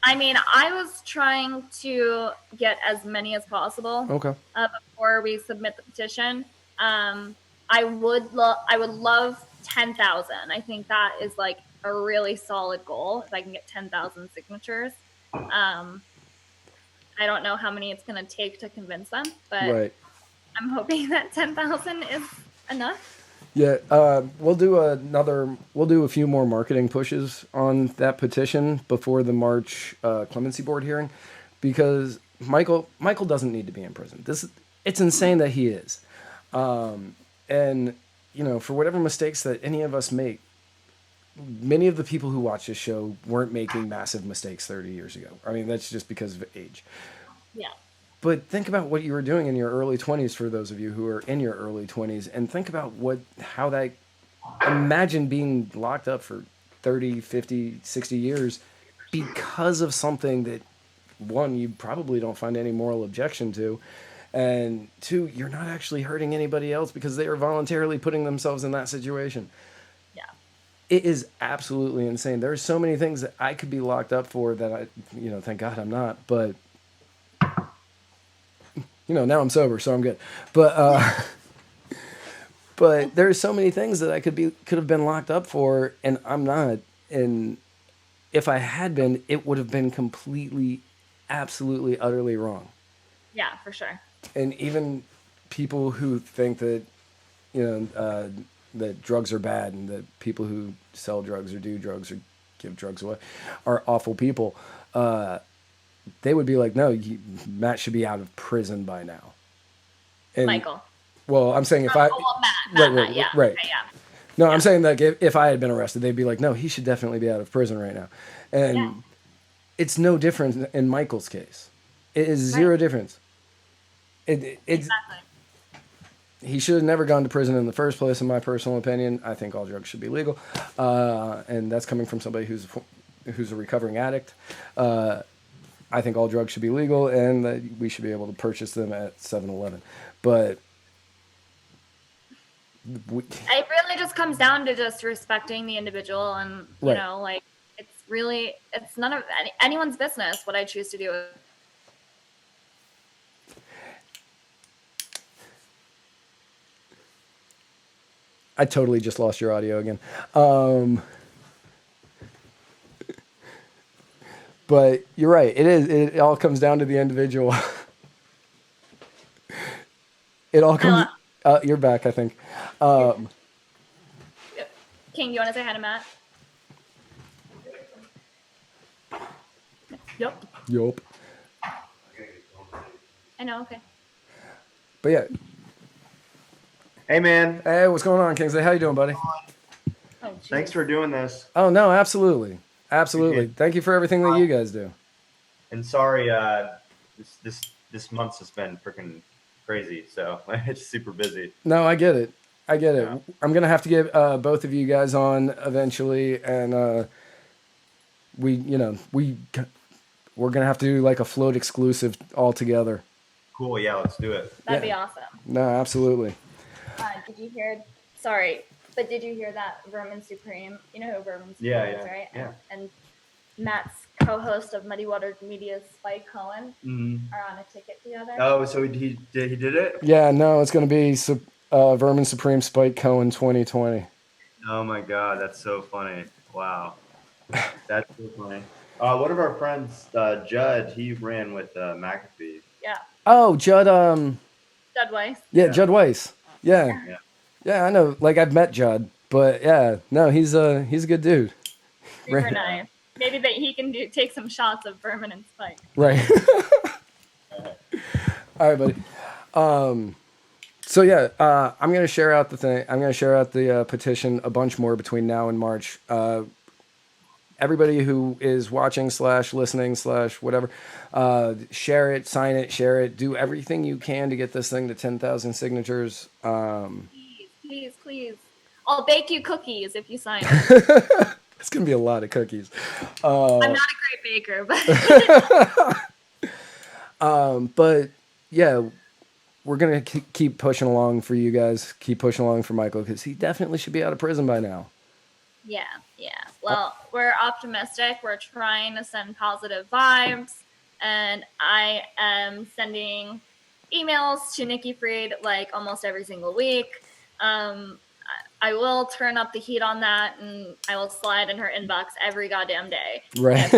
I mean, I was trying to get as many as possible. Okay. Before we submit the petition, I would love 10,000. I think that is like a really solid goal. If I can get 10,000 signatures, I don't know how many it's going to take to convince them, but right. I'm hoping that 10,000 is enough. Yeah, we'll do a few more marketing pushes on that petition before the March clemency board hearing, because Michael doesn't need to be in prison. It's insane that he is, and for whatever mistakes that any of us make, many of the people who watch this show weren't making massive mistakes 30 years ago. I mean, that's just because of age. Yeah. But think about what you were doing in your early 20s, for those of you who are in your early 20s, and think about imagine being locked up for 30, 50, 60 years because of something that, one, you probably don't find any moral objection to, and two, you're not actually hurting anybody else because they are voluntarily putting themselves in that situation. Yeah. It is absolutely insane. There are so many things that I could be locked up for that I, thank God I'm not, but now I'm sober, so I'm good. But but there's so many things that I could have been locked up for, and I'm not. And if I had been, it would have been completely, absolutely, utterly wrong. Yeah, for sure. And even people who think that, that drugs are bad and that people who sell drugs or do drugs or give drugs away are awful people, they would be like, no, Matt should be out of prison by now. And, Michael. Well, I'm saying if Matt, right. yeah. Right. Okay, yeah. No, I'm saying that if I had been arrested, they'd be like, no, he should definitely be out of prison right now. And it's no different in Michael's case. It is zero difference. It's Exactly. He should have never gone to prison in the first place, in my personal opinion. I think all drugs should be legal. And that's coming from somebody who's a recovering addict. I think all drugs should be legal and that we should be able to purchase them at 7-Eleven. But it really just comes down to just respecting the individual, and you know, like it's none of anyone's business what I choose to do. I totally just lost your audio again. But you're right. It all comes down to the individual. It all comes. You're back, I think. King, you want to say hi to Matt? Yup. I know. Okay. But yeah. Hey, man. Hey, what's going on, Kingsley? How you doing, buddy? Oh, Thanks for doing this. Oh no, absolutely. Thank you for everything that you guys do. And sorry, this month's just been freaking crazy, so it's super busy. No, I get it. Yeah. I'm gonna have to get both of you guys on eventually, and we're gonna have to do like a Flote exclusive all together. Cool. Yeah, let's do it. That'd be awesome. No, absolutely. Did you hear? Sorry, but did you hear that Vermin Supreme? You know who Vermin Supreme is, right? Yeah. And Matt's co-host of Muddy Waters Media, Spike Cohen, are on a ticket together. Oh, so he did it? Yeah, no, it's gonna be Vermin Supreme Spike Cohen 2020. Oh my God, that's so funny! Wow, that's so funny. One of our friends, Judd, he ran with McAfee. Yeah. Oh, Judd. Judd Weiss. Yeah, Judd Weiss. Yeah, I know. Like I've met Judd, but yeah, no, he's a good dude. Super nice. Maybe that he can take some shots of Vermin and Spike. Right. All right, buddy. So yeah, I'm gonna share out the thing. I'm gonna share out the petition a bunch more between now and March. Everybody who is watching / listening / whatever, share it, sign it, share it, do everything you can to get this thing to 10,000 signatures. Please. I'll bake you cookies if you sign it. It's going to be a lot of cookies. I'm not a great baker, but... But yeah, we're going to keep pushing along for you guys. Keep pushing along for Michael because he definitely should be out of prison by now. Yeah. Well, we're optimistic. We're trying to send positive vibes. And I am sending emails to Nikki Fried like almost every single week. I will turn up the heat on that, and I will slide in her inbox every goddamn day. Right.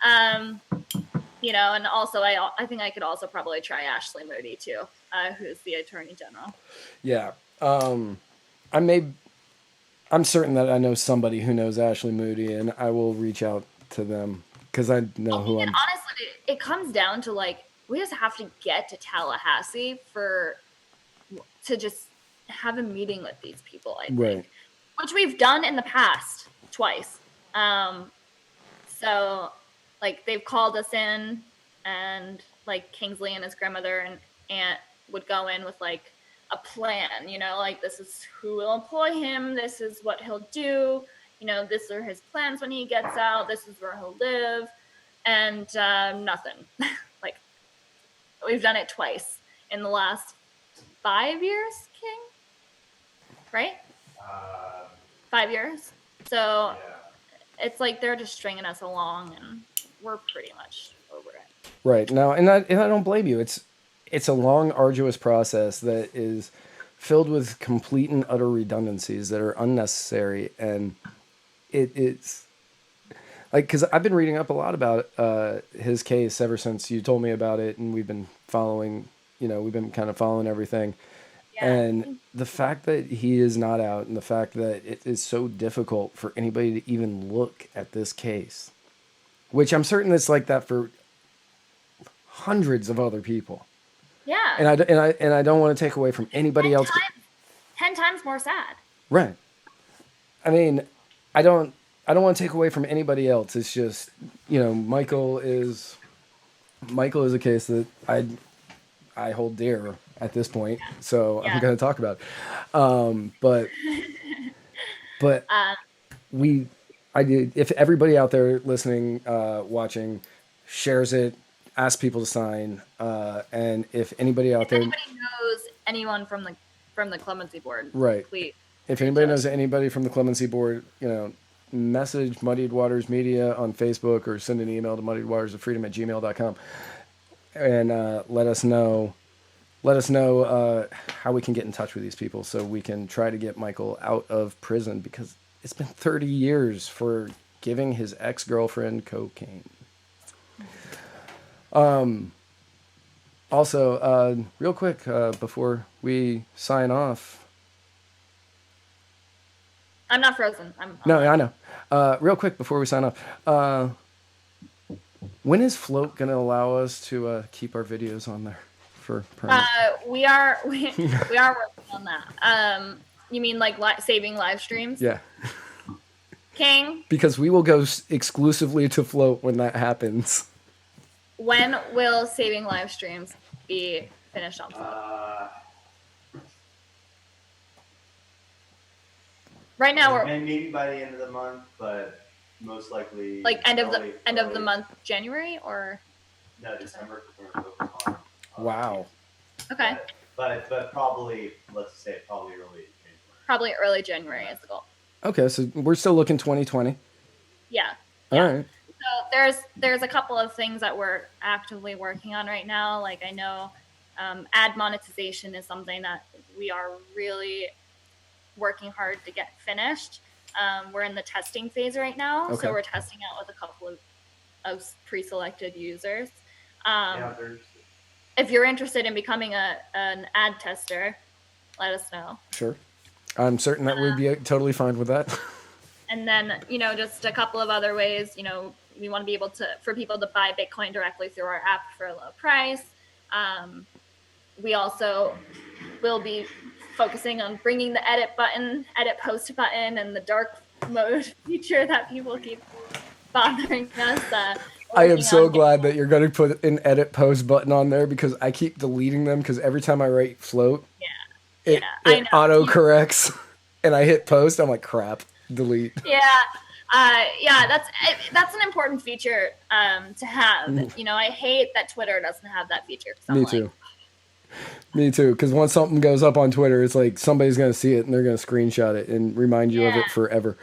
And also I think I could also probably try Ashley Moody too, who's the Attorney General. Yeah. I'm certain that I know somebody who knows Ashley Moody, and I will reach out to them because I know who I'm. Honestly, it comes down to like we just have to get to Tallahassee to just have a meeting with these people. I think, right. Which we've done in the past twice. So like they've called us in, and like Kingsley and his grandmother and aunt would go in with like a plan, like this is who will employ him, this is what he'll do, this are his plans when he gets out, this is where he'll live, and nothing. Like we've done it twice in the last 5 years, King, right? 5 years. So it's like they're just stringing us along, and we're pretty much over it. Right. No, and I don't blame you. It's a long, arduous process that is filled with complete and utter redundancies that are unnecessary. And it's like, because I've been reading up a lot about his case ever since you told me about it, and we've been following, we've been kind of following everything. Yeah. And the fact that he is not out, and the fact that it is so difficult for anybody to even look at this case, which I'm certain it's like that for hundreds of other people. Yeah. And I don't want to take away from anybody else. 10 times more sad. Right. I mean, I don't want to take away from anybody else. It's just, Michael is a case that I hold dear at this point. So Yeah. I'm going to talk about it. But if everybody out there listening, watching, shares it, ask people to sign, and if anybody out there, anybody knows anyone from the clemency board, right? Please, if anybody knows anybody from the clemency board, message Muddied Waters Media on Facebook or send an email to muddiedwatersofreedom@gmail.com and let us know how we can get in touch with these people so we can try to get Michael out of prison, because it's been 30 years for giving his ex-girlfriend cocaine. Also, real quick, before we sign off. I'm not frozen. No, I know. Real quick before we sign off. When is Flote going to allow us to keep our videos on there for permanent? We are working on that. You mean like saving live streams? Yeah. King? Because we will go exclusively to Flote when that happens. When will saving live streams be finished on Flote? Right now and maybe by the end of the month, but most likely like end of the month, January or no, December. Wow. Okay. But probably, let's say probably early January. Probably early January is the goal. Okay, so we're still looking 2020. Yeah. All right. So there's a couple of things that we're actively working on right now. Like I know ad monetization is something that we are really working hard to get finished. We're in the testing phase right now. Okay. So we're testing out with a couple of pre-selected users. If you're interested in becoming an ad tester, let us know. Sure. I'm certain that we'd be totally fine with that. And then, just a couple of other ways, we want to be able for people to buy Bitcoin directly through our app for a low price. We also will be focusing on bringing the edit post button and the dark mode feature that people keep bothering us. I am so glad that you're going to put an edit post button on there, because I keep deleting them, because every time I write Flote, it auto corrects and I hit post. I'm like, crap, delete. Yeah. That's an important feature to have. I hate that Twitter doesn't have that feature. Me too. Me too, because once something goes up on Twitter, it's like somebody's going to see it and they're going to screenshot it and remind you of it forever.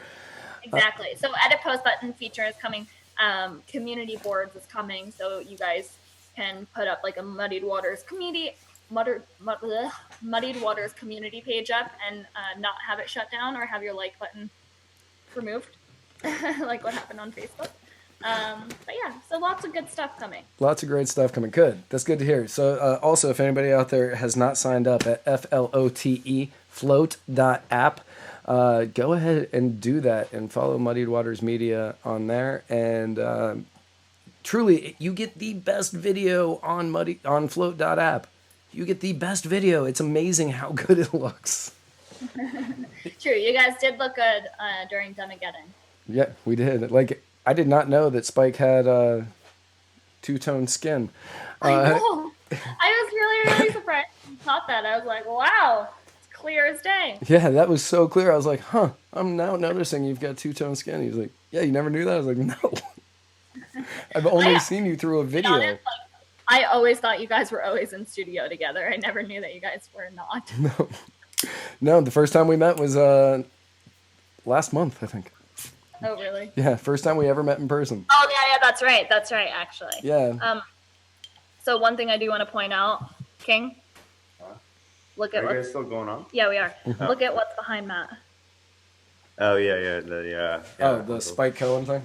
Exactly. So edit post button feature is coming. Community boards is coming, so you guys can put up like a Muddied Waters community page up and not have it shut down or have your like button removed, like what happened on Facebook. But yeah, so lots of good stuff coming. Lots of great stuff coming. Good. That's good to hear. So also, if anybody out there has not signed up at FLOTE, Flote.app, go ahead and do that and follow Muddied Waters Media on there. And truly, you get the best video on Flote.app. You get the best video. It's amazing how good it looks. True. You guys did look good during Demageddon. Yeah, we did. Like, I did not know that Spike had two-tone skin. I know. I was really, really surprised when you thought that. I was like, wow, it's clear as day. Yeah, that was so clear. I was like, huh, I'm now noticing you've got two-tone skin. He's like, yeah, you never knew that? I was like, no. I've only seen you through a video. Honest, I always thought you guys were always in studio together. I never knew that you guys were not. No, the first time we met was last month, I think. Oh, really? Yeah, first time we ever met in person. Oh, yeah, that's right. That's right, actually. Yeah. So one thing I do want to point out, King. Look at Are you guys still going on? Yeah, we are. Look at what's behind Matt. Oh yeah, the Spike Cohen thing.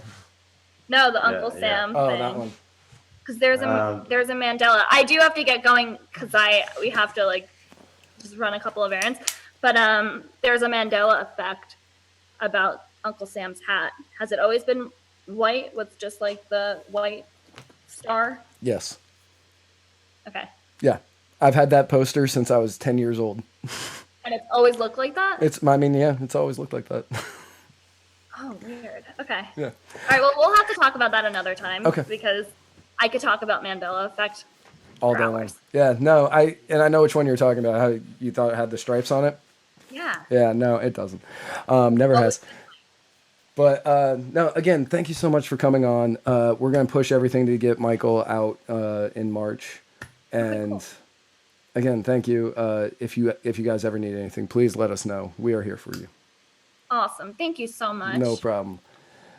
No, the Uncle Sam thing. Oh, that one. Because there's a Mandela. I do have to get going because we have to like just run a couple of errands. But there's a Mandela effect about Uncle Sam's hat. Has it always been white with just like the white star? Yes. Okay. Yeah. I've had that poster since I was 10 years old. And it's always looked like that? It's always looked like that. Oh, weird. Okay. Yeah. All right, well, we'll have to talk about that another time. Okay. Because I could talk about Mandela effect All for day long. hours. Yeah, no, I know which one you're talking about, how you thought it had the stripes on it. Yeah. Yeah, no, it doesn't. Never has. But no, again, thank you so much for coming on. We're going to push everything to get Michael out in March. And cool. again, thank you. If you guys ever need anything, please let us know. We are here for you. Awesome. Thank you so much. No problem.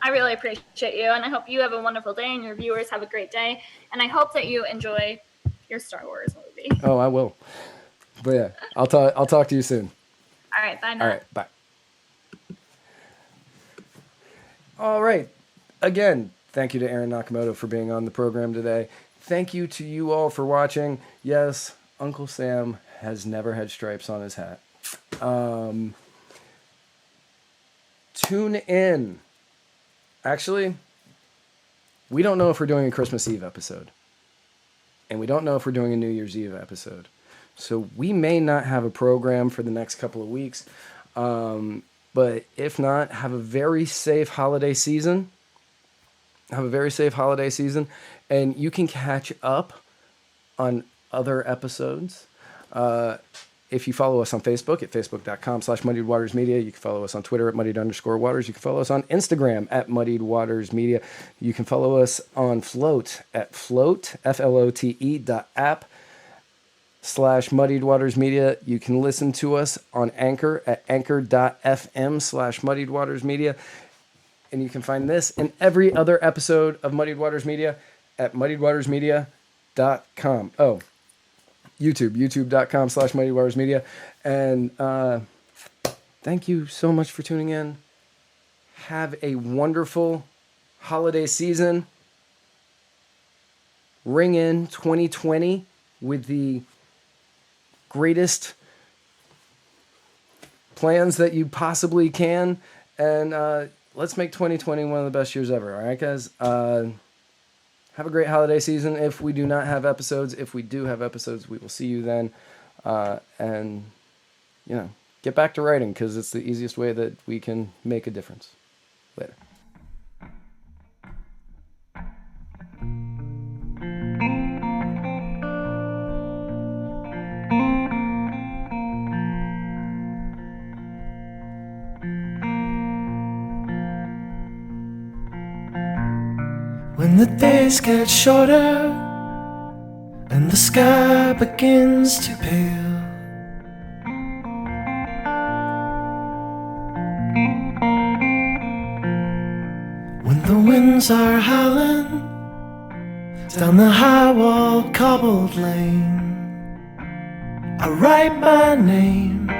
I really appreciate you, and I hope you have a wonderful day and your viewers have a great day. And I hope that you enjoy your Star Wars movie. Oh, I will. But yeah, I'll talk to you soon. All right, bye now. All right, bye. All right. Again, thank you to Erin Nakamoto for being on the program today. Thank you to you all for watching. Yes, Uncle Sam has never had stripes on his hat. Tune in. Actually, we don't know if we're doing a Christmas Eve episode. And we don't know if we're doing a New Year's Eve episode. So we may not have a program for the next couple of weeks. But if not, have a very safe holiday season. Have a very safe holiday season. And you can catch up on other episodes. If you follow us on Facebook at facebook.com/muddiedwatersmedia. You can follow us on Twitter at muddied_waters. You can follow us on Instagram at muddiedwatersmedia. You can follow us on Flote at Flote.app /muddiedwatersmedia. You can listen to us on Anchor at anchor.fm/muddiedwatersmedia. And you can find this and every other episode of Muddied Waters Media at muddiedwatersmedia.com. Oh, youtube.com/muddiedwatersmedia. And thank you so much for tuning in. Have a wonderful holiday season. Ring in 2020 with the greatest plans that you possibly can. And let's make 2020 one of the best years ever. All right, guys? Have a great holiday season. If we do not have episodes, if we do have episodes, we will see you then. And, get back to writing because it's the easiest way that we can make a difference. Later. When the days get shorter and the sky begins to pale, when the winds are howling down the high-wall cobbled lane, I write my name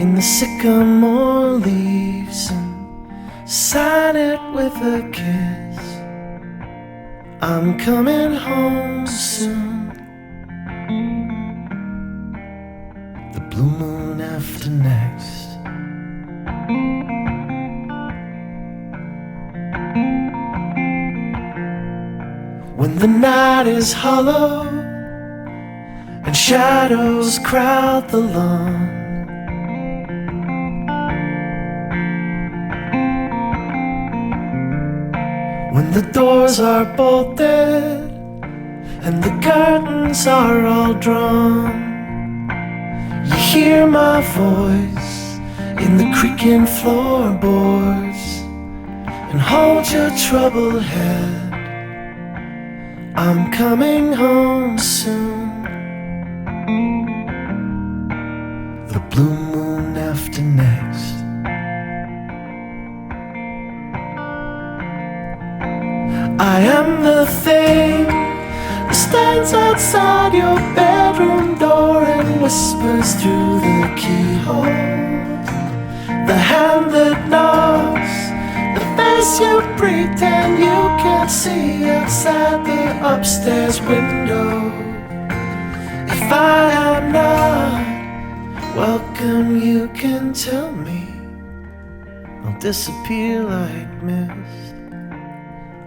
in the sycamore leaves and sign it with a kiss. I'm coming home soon. The blue moon after next. When the night is hollow and shadows crowd the lawn, when the doors are bolted and the curtains are all drawn, you hear my voice in the creaking floorboards and hold your troubled head. I'm coming home soon. The blue moon after next. I am the thing that stands outside your bedroom door and whispers through the keyhole. The hand that knocks, the face you pretend you can't see outside the upstairs window. If I am not welcome, you can tell me. I'll disappear like mist.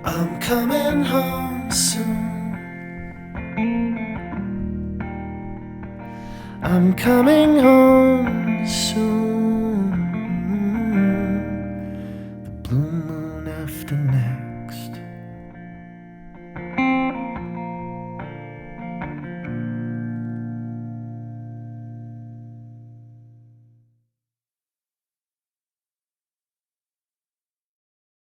I'm coming home soon. I'm coming home soon.